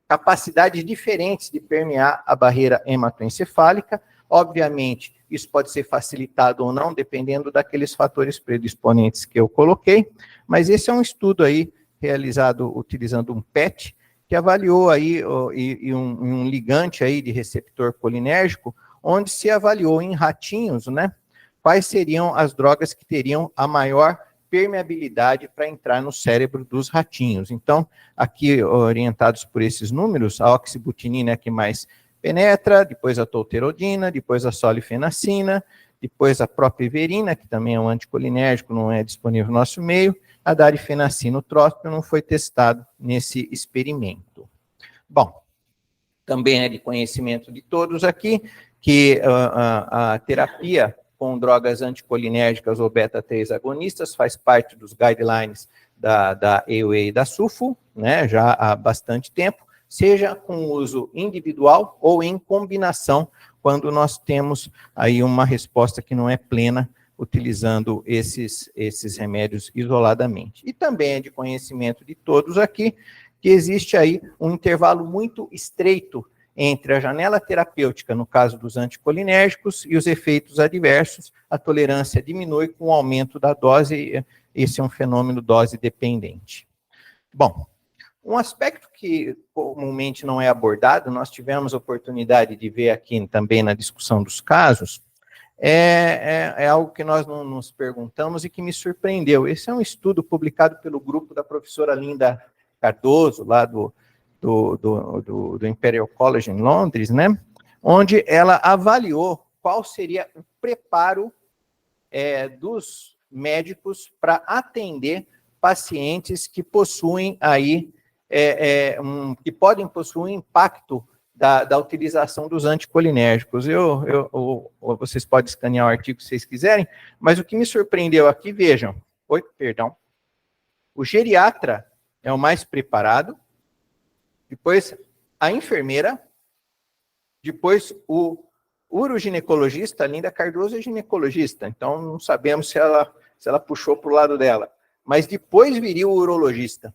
capacidades diferentes de permear a barreira hematoencefálica. Obviamente, isso pode ser facilitado ou não, dependendo daqueles fatores predisponentes que eu coloquei, mas esse é um estudo aí realizado utilizando um PET, que avaliou aí um ligante aí de receptor colinérgico, onde se avaliou em ratinhos, né, quais seriam as drogas que teriam a maior permeabilidade para entrar no cérebro dos ratinhos. Então, aqui, orientados por esses números, a oxibutinina é a que mais penetra, depois a tolterodina, depois a solifenacina, depois a propiverina, que também é um anticolinérgico, não é disponível no nosso meio, a darifenacina, o trópico, não foi testado nesse experimento. Bom, também é de conhecimento de todos aqui que a terapia com drogas anticolinérgicas ou beta-3 agonistas faz parte dos guidelines da EUA e da SUFO, né, já há bastante tempo, seja com uso individual ou em combinação, quando nós temos aí uma resposta que não é plena, utilizando esses remédios isoladamente. E também é de conhecimento de todos aqui que existe aí um intervalo muito estreito entre a janela terapêutica, no caso dos anticolinérgicos, e os efeitos adversos. A tolerância diminui com o aumento da dose, esse é um fenômeno dose dependente. Bom, um aspecto que comumente não é abordado, nós tivemos a oportunidade de ver aqui também na discussão dos casos, é algo que nós não nos perguntamos e que me surpreendeu. Esse é um estudo publicado pelo grupo da professora Linda Cardoso, lá do Imperial College em Londres, né, onde ela avaliou qual seria o preparo dos médicos para atender pacientes que possuem aí, que podem possuir um impacto da utilização dos anticolinérgicos. Vocês podem escanear o artigo se vocês quiserem, mas o que me surpreendeu aqui, vejam, o geriatra é o mais preparado, depois a enfermeira, depois o uroginecologista, a Linda Cardoso é ginecologista, então não sabemos se ela puxou para o lado dela, mas depois viria o urologista.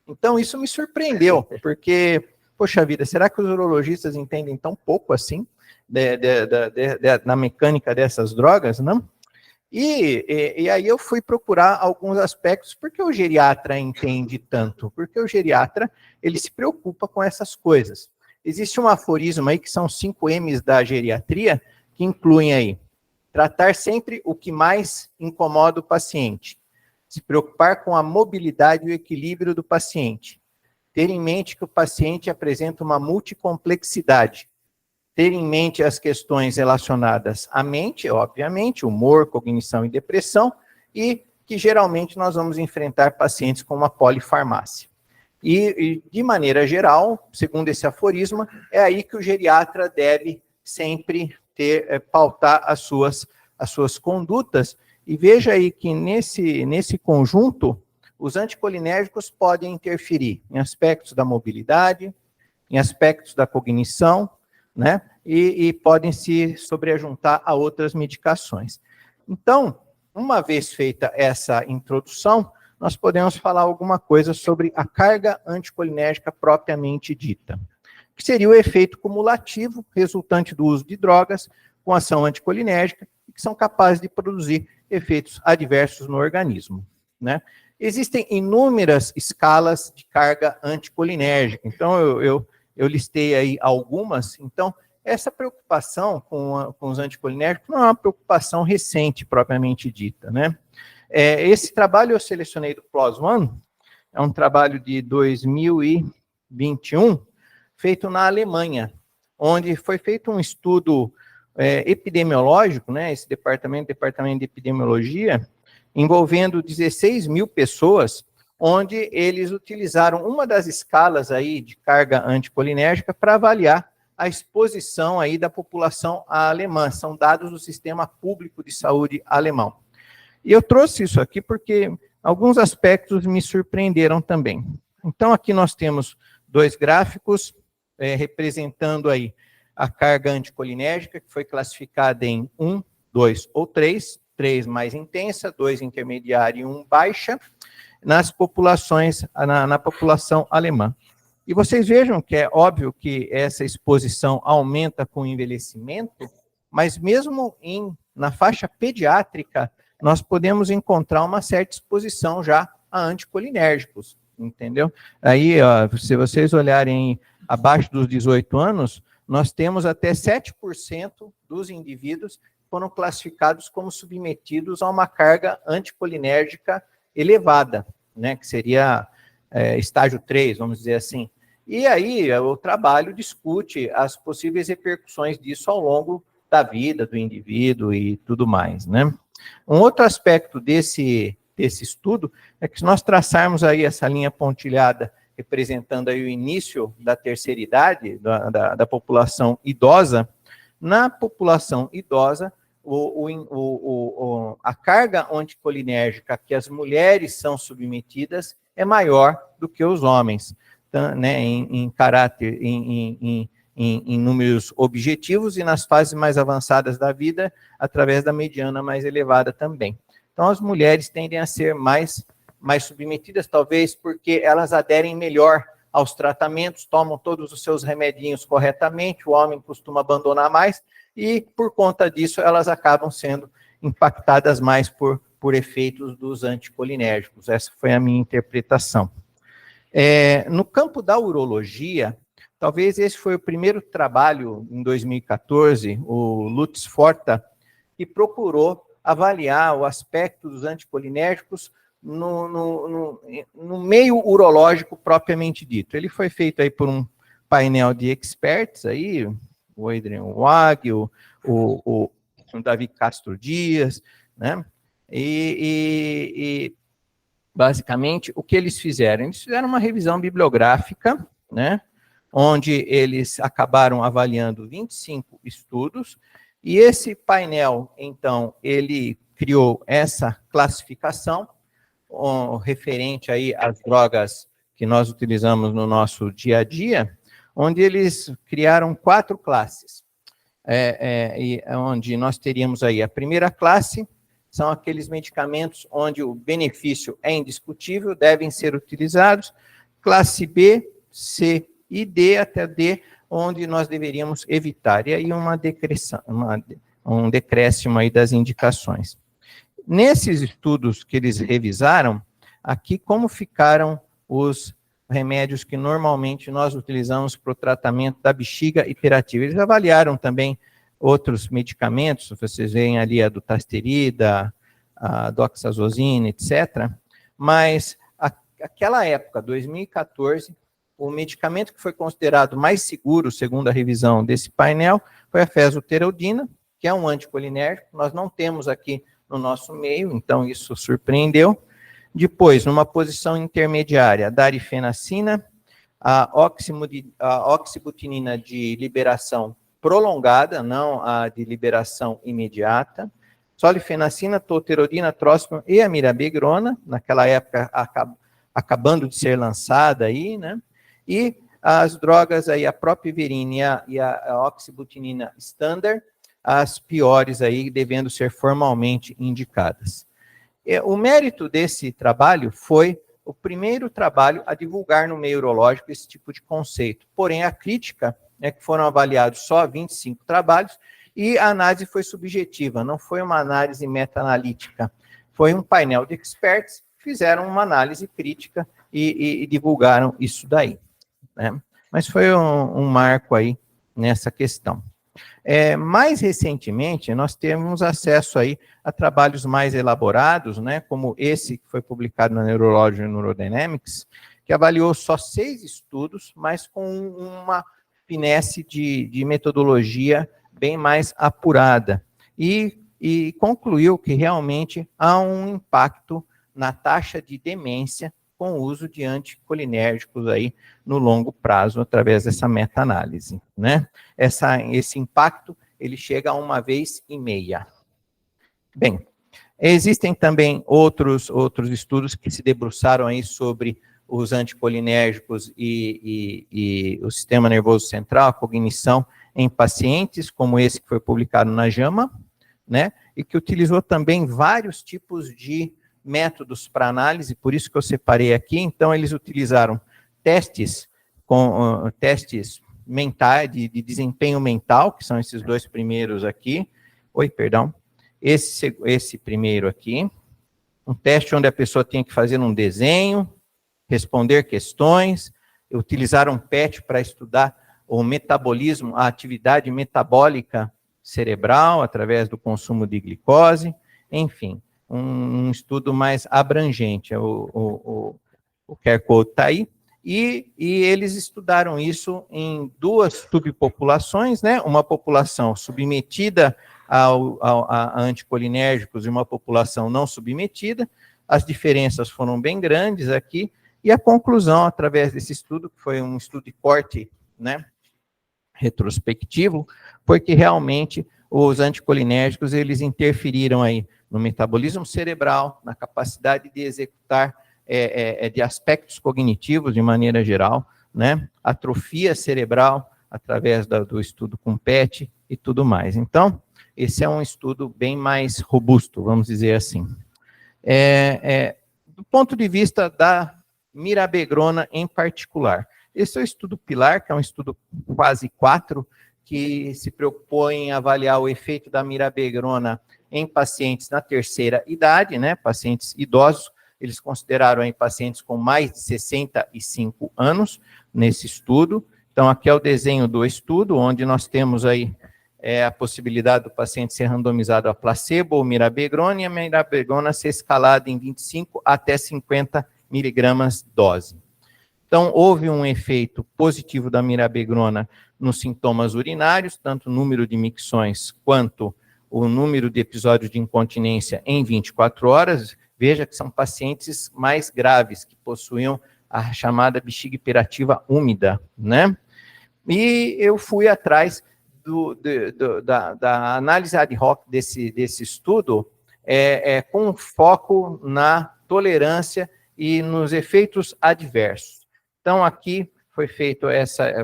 Então isso me surpreendeu, porque, poxa vida, será que os urologistas entendem tão pouco assim na mecânica dessas drogas, não? E aí eu fui procurar alguns aspectos, porque o geriatra entende tanto? Porque o geriatra, ele se preocupa com essas coisas. Existe um aforismo aí, que são 5 M's da geriatria, que incluem aí, tratar sempre o que mais incomoda o paciente, se preocupar com a mobilidade e o equilíbrio do paciente, ter em mente que o paciente apresenta uma multicomplexidade, ter em mente as questões relacionadas à mente, obviamente, humor, cognição e depressão, e que geralmente nós vamos enfrentar pacientes com uma polifarmácia. E de maneira geral, segundo esse aforisma, é aí que o geriatra deve sempre pautar as suas condutas. E veja aí que nesse conjunto, os anticolinérgicos podem interferir em aspectos da mobilidade, em aspectos da cognição, né? E podem se sobrejuntar a outras medicações. Então, uma vez feita essa introdução, nós podemos falar alguma coisa sobre a carga anticolinérgica propriamente dita, que seria o efeito cumulativo resultante do uso de drogas com ação anticolinérgica, que são capazes de produzir efeitos adversos no organismo, né? Existem inúmeras escalas de carga anticolinérgica, então eu listei aí algumas. Então, essa preocupação com os anticolinérgicos não é uma preocupação recente, propriamente dita, né? Esse trabalho eu selecionei do PLOS ONE, é um trabalho de 2021, feito na Alemanha, onde foi feito um estudo epidemiológico, né? Esse departamento de epidemiologia, envolvendo 16 mil pessoas, onde eles utilizaram uma das escalas aí de carga anticolinérgica para avaliar a exposição aí da população alemã. São dados do Sistema Público de Saúde alemão. E eu trouxe isso aqui porque alguns aspectos me surpreenderam também. Então, aqui nós temos 2 gráficos representando aí a carga anticolinérgica, que foi classificada em 1, 2 ou 3, 3 mais intensa, 2 intermediária e 1 baixa, nas populações, na população alemã. E vocês vejam que é óbvio que essa exposição aumenta com o envelhecimento, mas mesmo na faixa pediátrica, nós podemos encontrar uma certa exposição já a anticolinérgicos, entendeu? Aí, ó, se vocês olharem abaixo dos 18 anos, nós temos até 7% dos indivíduos foram classificados como submetidos a uma carga anticolinérgica elevada, né, que seria estágio 3, vamos dizer assim. E aí o trabalho discute as possíveis repercussões disso ao longo da vida do indivíduo e tudo mais, né? Um outro aspecto desse estudo é que se nós traçarmos aí essa linha pontilhada representando aí o início da terceira idade, da população idosa, na população idosa, a carga anticolinérgica que as mulheres são submetidas é maior do que os homens, tá, né, em caráter, em números objetivos e nas fases mais avançadas da vida, através da mediana mais elevada também. Então, as mulheres tendem a ser mais submetidas, talvez porque elas aderem melhor aos tratamentos, tomam todos os seus remedinhos corretamente, o homem costuma abandonar mais, e por conta disso elas acabam sendo impactadas mais por efeitos dos anticolinérgicos. Essa foi a minha interpretação. No campo da urologia, talvez esse foi o primeiro trabalho, em 2014, o Lutz Forta, que procurou avaliar o aspecto dos anticolinérgicos no meio urológico propriamente dito. Ele foi feito aí por um painel de experts, aí, o Adrian Wag, o Davi Castro Dias, né? E basicamente, o que eles fizeram? Eles fizeram uma revisão bibliográfica, né? Onde eles acabaram avaliando 25 estudos, e esse painel, então, ele criou essa classificação referente aí às drogas que nós utilizamos no nosso dia a dia, onde eles criaram 4 classes, onde nós teríamos aí a primeira classe, são aqueles medicamentos onde o benefício é indiscutível, devem ser utilizados, classe B, C e D até D, onde nós deveríamos evitar, e aí um decréscimo aí das indicações. Nesses estudos que eles revisaram, aqui como ficaram os remédios que normalmente nós utilizamos para o tratamento da bexiga hiperativa. Eles avaliaram também outros medicamentos, vocês veem ali a dutasterida, a doxazosina, etc. Mas aquela época, 2014, o medicamento que foi considerado mais seguro, segundo a revisão desse painel, foi a fesoterodina, que é um anticolinérgico. Nós não temos aqui no nosso meio, então isso surpreendeu. Depois, numa posição intermediária, a darifenacina, a oxibutinina de liberação prolongada, não a de liberação imediata, solifenacina, tolterodina, tróspium e a mirabegrona, naquela época acabando de ser lançada aí, né? E as drogas aí, a propiverina e a oxibutinina standard, as piores aí, devendo ser formalmente indicadas. O mérito desse trabalho foi o primeiro trabalho a divulgar no meio urológico esse tipo de conceito. Porém, a crítica é que foram avaliados só 25 trabalhos e a análise foi subjetiva, não foi uma análise meta-analítica. Foi um painel de experts que fizeram uma análise crítica e divulgaram isso daí, né? Mas foi um marco aí nessa questão. Mais recentemente, nós temos acesso aí a trabalhos mais elaborados, né, como esse que foi publicado na Neurology and Neurodynamics, que avaliou só 6 estudos, mas com uma finesse de metodologia bem mais apurada, e concluiu que realmente há um impacto na taxa de demência com o uso de anticolinérgicos aí no longo prazo, através dessa meta-análise, né? Esse impacto, ele chega a 1,5 vezes. Bem, existem também outros estudos que se debruçaram aí sobre os anticolinérgicos e o sistema nervoso central, a cognição em pacientes, como esse que foi publicado na JAMA, né? E que utilizou também vários tipos de métodos para análise, por isso que eu separei aqui. Então, eles utilizaram testes mentais, de desempenho mental, que são esses 2 primeiros aqui. Esse primeiro aqui. Um teste onde a pessoa tinha que fazer um desenho, responder questões. Utilizaram PET para estudar o metabolismo, a atividade metabólica cerebral através do consumo de glicose, enfim, um estudo mais abrangente. O QR Code está aí, e eles estudaram isso em duas subpopulações, né? Uma população submetida a anticolinérgicos e uma população não submetida. As diferenças foram bem grandes aqui, e a conclusão, através desse estudo, que foi um estudo de corte, né, retrospectivo, foi que realmente os anticolinérgicos, eles interferiram aí no metabolismo cerebral, na capacidade de executar de aspectos cognitivos de maneira geral, né, atrofia cerebral, através do estudo com PET e tudo mais. Então, esse é um estudo bem mais robusto, vamos dizer assim. Do ponto de vista da mirabegrona em particular, esse é o estudo pilar, que é um estudo quase 4, que se preocupou em avaliar o efeito da mirabegrona em pacientes na terceira idade, né, pacientes idosos. Eles consideraram aí pacientes com mais de 65 anos nesse estudo. Então, aqui é o desenho do estudo, onde nós temos aí a possibilidade do paciente ser randomizado a placebo ou mirabegrona, e a mirabegrona ser escalada em 25 até 50 miligramas dose. Então, houve um efeito positivo da mirabegrona nos sintomas urinários, tanto o número de micções quanto o número de episódios de incontinência em 24 horas. Veja que são pacientes mais graves, que possuíam a chamada bexiga hiperativa úmida, né? E eu fui atrás da análise ad hoc desse estudo, com foco na tolerância e nos efeitos adversos. Então, aqui foi feita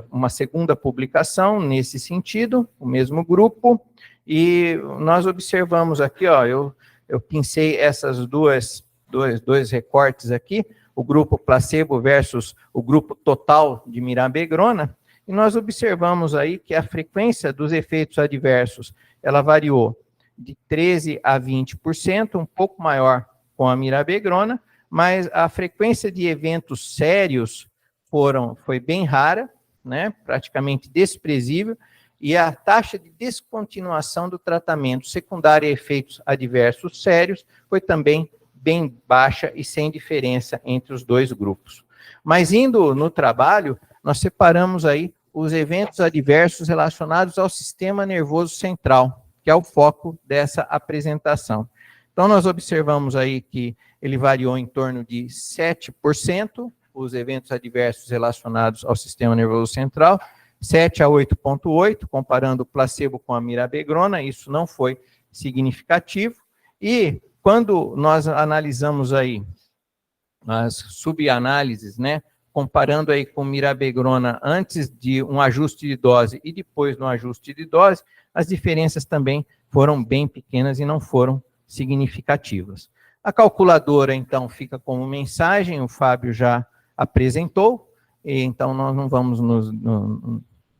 uma segunda publicação nesse sentido, o mesmo grupo, e nós observamos aqui, ó, eu pincei essas dois recortes aqui, o grupo placebo versus o grupo total de mirabegrona, e nós observamos aí que a frequência dos efeitos adversos, ela variou de 13% a 20%, um pouco maior com a mirabegrona, mas a frequência de eventos sérios foi bem rara, né, praticamente desprezível, e a taxa de descontinuação do tratamento secundário a efeitos adversos sérios foi também bem baixa e sem diferença entre os dois grupos. Mas indo no trabalho, nós separamos aí os eventos adversos relacionados ao sistema nervoso central, que é o foco dessa apresentação. Então, nós observamos aí que ele variou em torno de 7%, os eventos adversos relacionados ao sistema nervoso central, 7 a 8,8, comparando o placebo com a mirabegrona, isso não foi significativo. E quando nós analisamos aí as subanálises, né, comparando aí com mirabegrona antes de um ajuste de dose e depois no ajuste de dose, as diferenças também foram bem pequenas e não foram significativas. A calculadora, então, fica como mensagem, o Fábio já apresentou, e então nós não vamos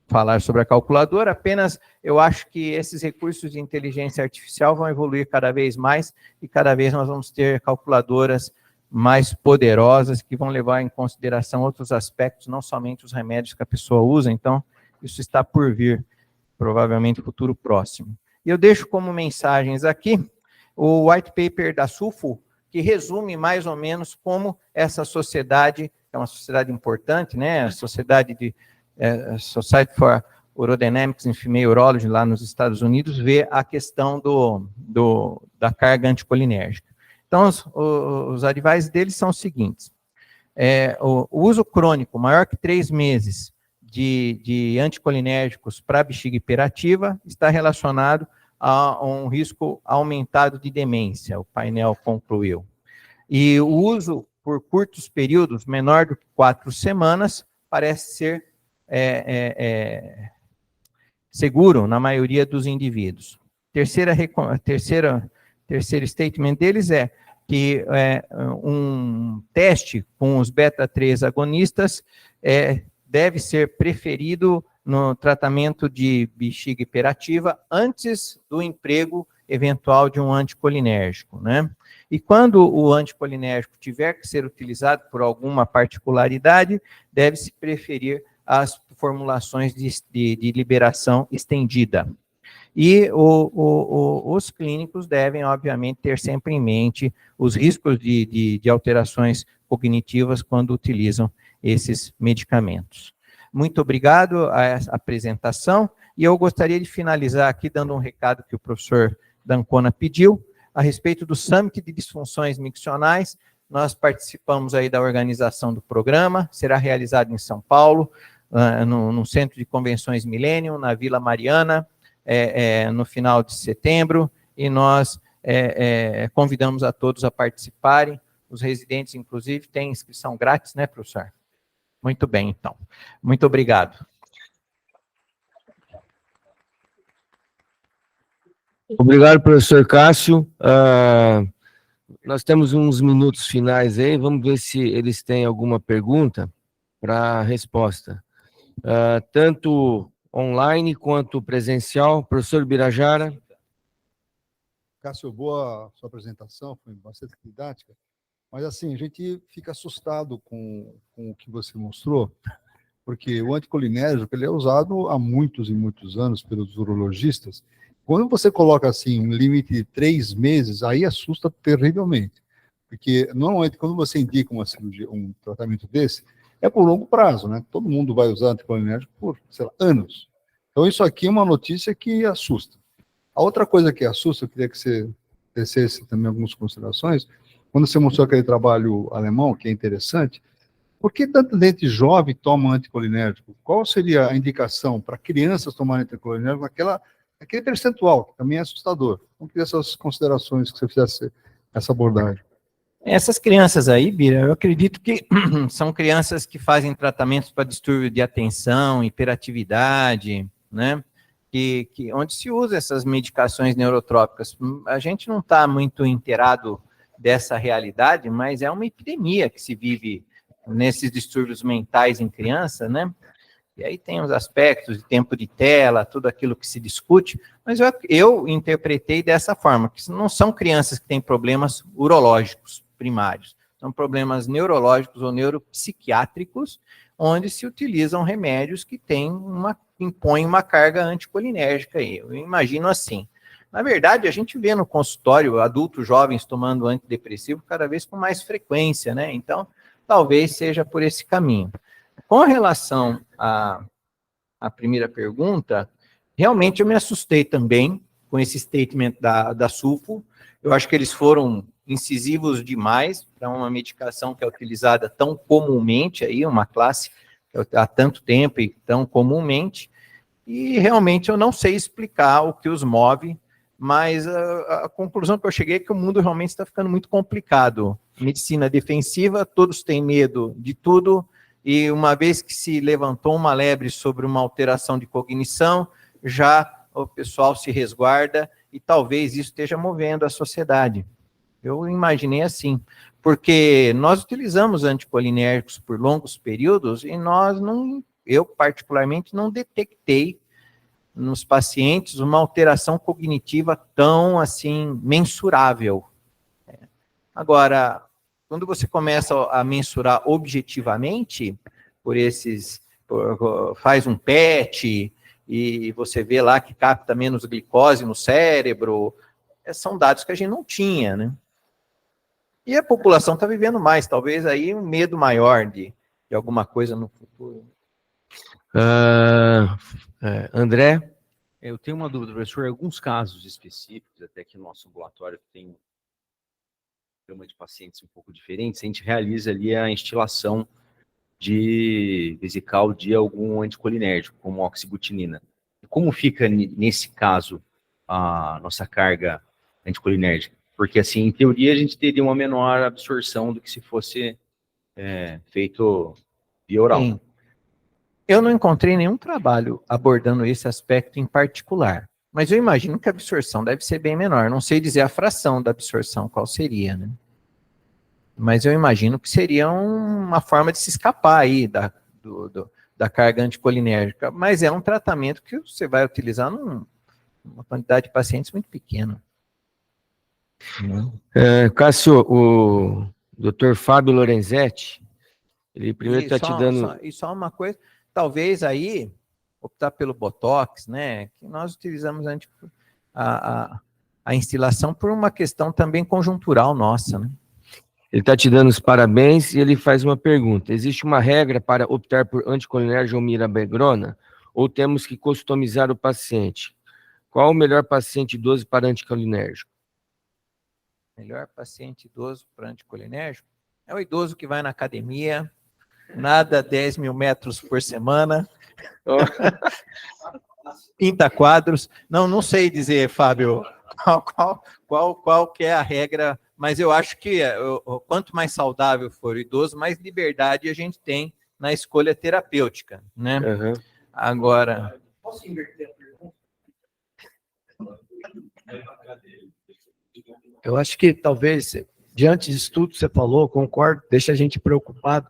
falar sobre a calculadora, apenas eu acho que esses recursos de inteligência artificial vão evoluir cada vez mais, e cada vez nós vamos ter calculadoras mais poderosas, que vão levar em consideração outros aspectos, não somente os remédios que a pessoa usa. Então, isso está por vir, provavelmente no futuro próximo. E eu deixo como mensagens aqui o white paper da SUFO, que resume mais ou menos como essa sociedade, é uma sociedade importante, né, a Society for Urodynamics and Female Urology, lá nos Estados Unidos, vê a questão da carga anticolinérgica. Então, os advices deles são os seguintes: o uso crônico maior que 3 meses de anticolinérgicos para bexiga hiperativa está relacionado a um risco aumentado de demência, o painel concluiu. E o uso por curtos períodos, menor do que 4 semanas, parece ser seguro na maioria dos indivíduos. Terceiro statement deles é que um teste com os beta-3 agonistas deve ser preferido no tratamento de bexiga hiperativa antes do emprego eventual de um anticolinérgico, né? E quando o anticolinérgico tiver que ser utilizado por alguma particularidade, deve-se preferir as formulações de liberação estendida. E os clínicos devem, obviamente, ter sempre em mente os riscos de alterações cognitivas quando utilizam esses medicamentos. Muito obrigado a essa apresentação, e eu gostaria de finalizar aqui dando um recado que o professor D'Ancona pediu, a respeito do Summit de Disfunções Miccionais. Nós participamos aí da organização do programa, será realizado em São Paulo, no Centro de Convenções Millennium, na Vila Mariana, no final de setembro, e nós convidamos a todos a participarem, os residentes, inclusive, têm inscrição grátis, né, professor? Muito bem, então. Muito obrigado. Obrigado, professor Cássio. Nós temos uns minutos finais aí, vamos ver se eles têm alguma pergunta para resposta. Tanto online quanto presencial. Professor Birajara. Cássio, boa sua apresentação, foi bastante didática, mas assim, a gente fica assustado com o que você mostrou, porque o anticolinérgico ele é usado há muitos e muitos anos pelos urologistas. Quando você coloca assim um limite de 3 meses, aí assusta terrivelmente, porque normalmente quando você indica uma cirurgia, um tratamento desse, é por longo prazo, né? Todo mundo vai usar anticolinérgico por, sei lá, anos. Então isso aqui é uma notícia que assusta. A outra coisa que assusta, eu queria que você tecesse também algumas considerações, quando você mostrou aquele trabalho alemão, que é interessante, por que tanta gente jovem toma anticolinérgico? Qual seria a indicação para crianças tomarem anticolinérgico aquele percentual, que também é assustador? Então, queria essas considerações que você fizesse essa abordagem. Essas crianças aí, Bira, eu acredito que são crianças que fazem tratamentos para distúrbio de atenção, hiperatividade, né? Onde se usa essas medicações neurotrópicas. A gente não está muito inteirado dessa realidade, mas é uma epidemia que se vive nesses distúrbios mentais em criança, né? E aí tem os aspectos de tempo de tela, tudo aquilo que se discute, mas eu interpretei dessa forma, que não são crianças que têm problemas urológicos primários, são problemas neurológicos ou neuropsiquiátricos, onde se utilizam remédios que impõem uma carga anticolinérgica aí. Eu imagino assim. Na verdade, a gente vê no consultório adultos jovens tomando antidepressivo cada vez com mais frequência, né? Então, talvez seja por esse caminho. Com relação à primeira pergunta, realmente eu me assustei também com esse statement da Sulfo. Eu acho que eles foram incisivos demais para uma medicação que é utilizada tão comumente, aí, uma classe há tanto tempo e tão comumente, e realmente eu não sei explicar o que os move, mas a conclusão que eu cheguei é que o mundo realmente está ficando muito complicado. Medicina defensiva, todos têm medo de tudo, e uma vez que se levantou uma lebre sobre uma alteração de cognição, já o pessoal se resguarda, e talvez isso esteja movendo a sociedade. Eu imaginei assim, porque nós utilizamos anticolinérgicos por longos períodos, e eu particularmente não detectei nos pacientes uma alteração cognitiva tão, assim, mensurável. Agora, quando você começa a mensurar objetivamente, faz um PET, e você vê lá que capta menos glicose no cérebro, são dados que a gente não tinha, né? E a população está vivendo mais, talvez aí um medo maior de alguma coisa no futuro. André? Eu tenho uma dúvida, professor. Alguns casos específicos, até que no nosso ambulatório tem uma de pacientes um pouco diferentes, a gente realiza ali a instilação de vesical de algum anticolinérgico, como oxibutinina. Como fica, nesse caso, a nossa carga anticolinérgica? Porque, assim, em teoria, a gente teria uma menor absorção do que se fosse feito via oral. Sim. Eu não encontrei nenhum trabalho abordando esse aspecto em particular, mas eu imagino que a absorção deve ser bem menor. Não sei dizer a fração da absorção, qual seria, né? Mas eu imagino que seria uma forma de se escapar aí da carga anticolinérgica, mas é um tratamento que você vai utilizar numa quantidade de pacientes muito pequena. Cássio, o Dr. Fábio Lorenzetti, ele primeiro está te dando... E só uma coisa, talvez aí optar pelo Botox, né? Que nós utilizamos a instilação por uma questão também conjuntural nossa, né? Ele está te dando os parabéns e ele faz uma pergunta. Existe uma regra para optar por anticolinérgico ou mirabegrona? Ou temos que customizar o paciente? Qual o melhor paciente idoso para anticolinérgico? Melhor paciente idoso para anticolinérgico é o idoso que vai na academia, nada 10 mil metros por semana, pinta quadros. Não sei dizer, Fábio, qual que é a regra, mas eu acho que quanto mais saudável for o idoso, mais liberdade a gente tem na escolha terapêutica, né? Uhum. Agora... Posso inverter a pergunta? Eu acho que talvez, diante disso tudo que você falou, concordo, deixa a gente preocupado.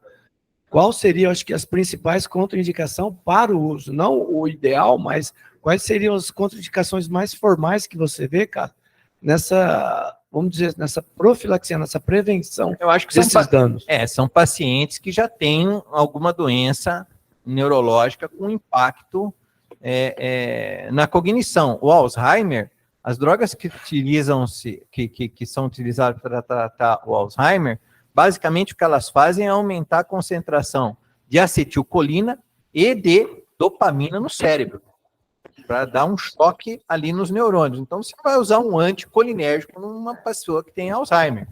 Qual seria, acho que, as principais contraindicações para o uso? Não o ideal, mas quais seriam as contraindicações mais formais que você vê, cara, nessa, vamos dizer, nessa profilaxia, nessa prevenção eu acho que desses danos? São pacientes que já têm alguma doença neurológica com impacto na cognição. O Alzheimer, as drogas que são utilizadas para tratar o Alzheimer, basicamente o que elas fazem é aumentar a concentração de acetilcolina e de dopamina no cérebro, para dar um choque ali nos neurônios. Então, você vai usar um anticolinérgico numa pessoa que tem Alzheimer,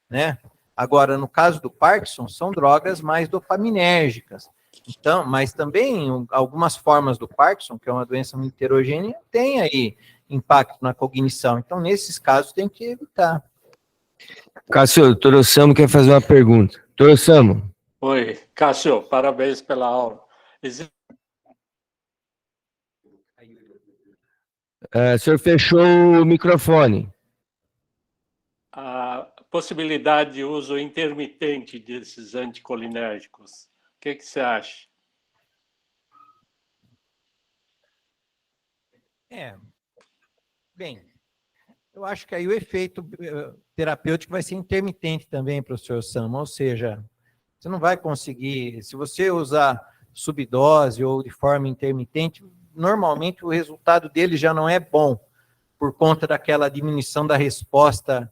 né? Agora, no caso do Parkinson, são drogas mais dopaminérgicas. Então, mas também algumas formas do Parkinson, que é uma doença muito heterogênea, tem aí impacto na cognição. Então, nesses casos, tem que evitar. Cássio, o Torossamo quer fazer uma pergunta. Torossamo. Oi, Cássio, parabéns pela aula. O senhor fechou o microfone. A possibilidade de uso intermitente desses anticolinérgicos, o que você acha? Bem, eu acho que aí o efeito terapêutico vai ser intermitente também, professor Sam, ou seja, você não vai conseguir, se você usar subdose ou de forma intermitente, normalmente o resultado dele já não é bom, por conta daquela diminuição da resposta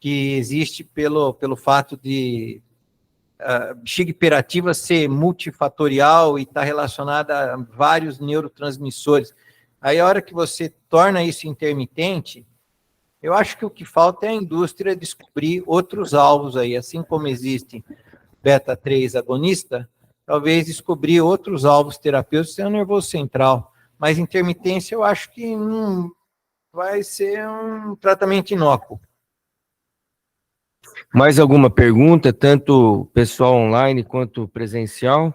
que existe pelo fato de a bexiga hiperativa ser multifatorial e estar relacionada a vários neurotransmissores. Aí, a hora que você torna isso intermitente, eu acho que o que falta é a indústria descobrir outros alvos aí, assim como existe beta-3 agonista, talvez descobrir outros alvos terapêuticos no nervoso central. Mas intermitência eu acho que não vai ser um tratamento inócuo. Mais alguma pergunta, tanto pessoal online quanto presencial?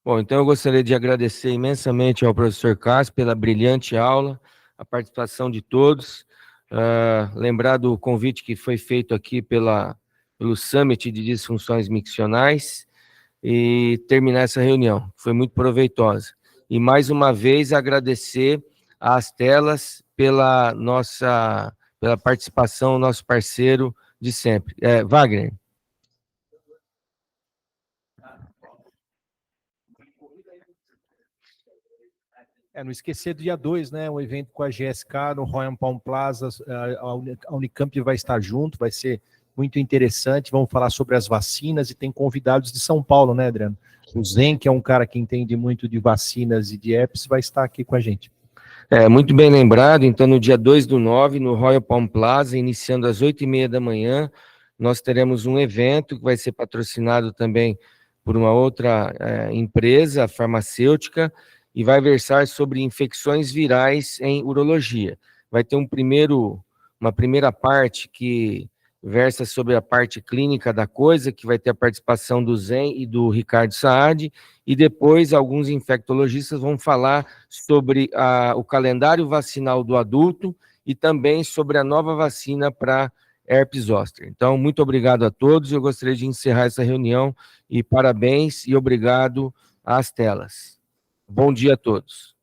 Bom, então eu gostaria de agradecer imensamente ao professor Cássio pela brilhante aula, a participação de todos, lembrar do convite que foi feito aqui pelo Summit de Disfunções Miccionais e terminar essa reunião, foi muito proveitosa. E mais uma vez agradecer às telas pela participação, nosso parceiro de sempre. Wagner. Não esquecer do dia 2, né? Um evento com a GSK no Royal Palm Plaza. A Unicamp vai estar junto, vai ser muito interessante. Vamos falar sobre as vacinas e tem convidados de São Paulo, né, Adriano? O Zen, que é um cara que entende muito de vacinas e de herpes, vai estar aqui com a gente. Muito bem lembrado. Então, no dia 2/9, no Royal Palm Plaza, iniciando às 8h30 da manhã, nós teremos um evento que vai ser patrocinado também por uma outra empresa farmacêutica, e vai versar sobre infecções virais em urologia. Vai ter uma primeira parte que versa sobre a parte clínica da coisa, que vai ter a participação do Zen e do Ricardo Saad, e depois alguns infectologistas vão falar sobre o calendário vacinal do adulto e também sobre a nova vacina para herpes zoster. Então, muito obrigado a todos, eu gostaria de encerrar essa reunião, e parabéns e obrigado às telas. Bom dia a todos.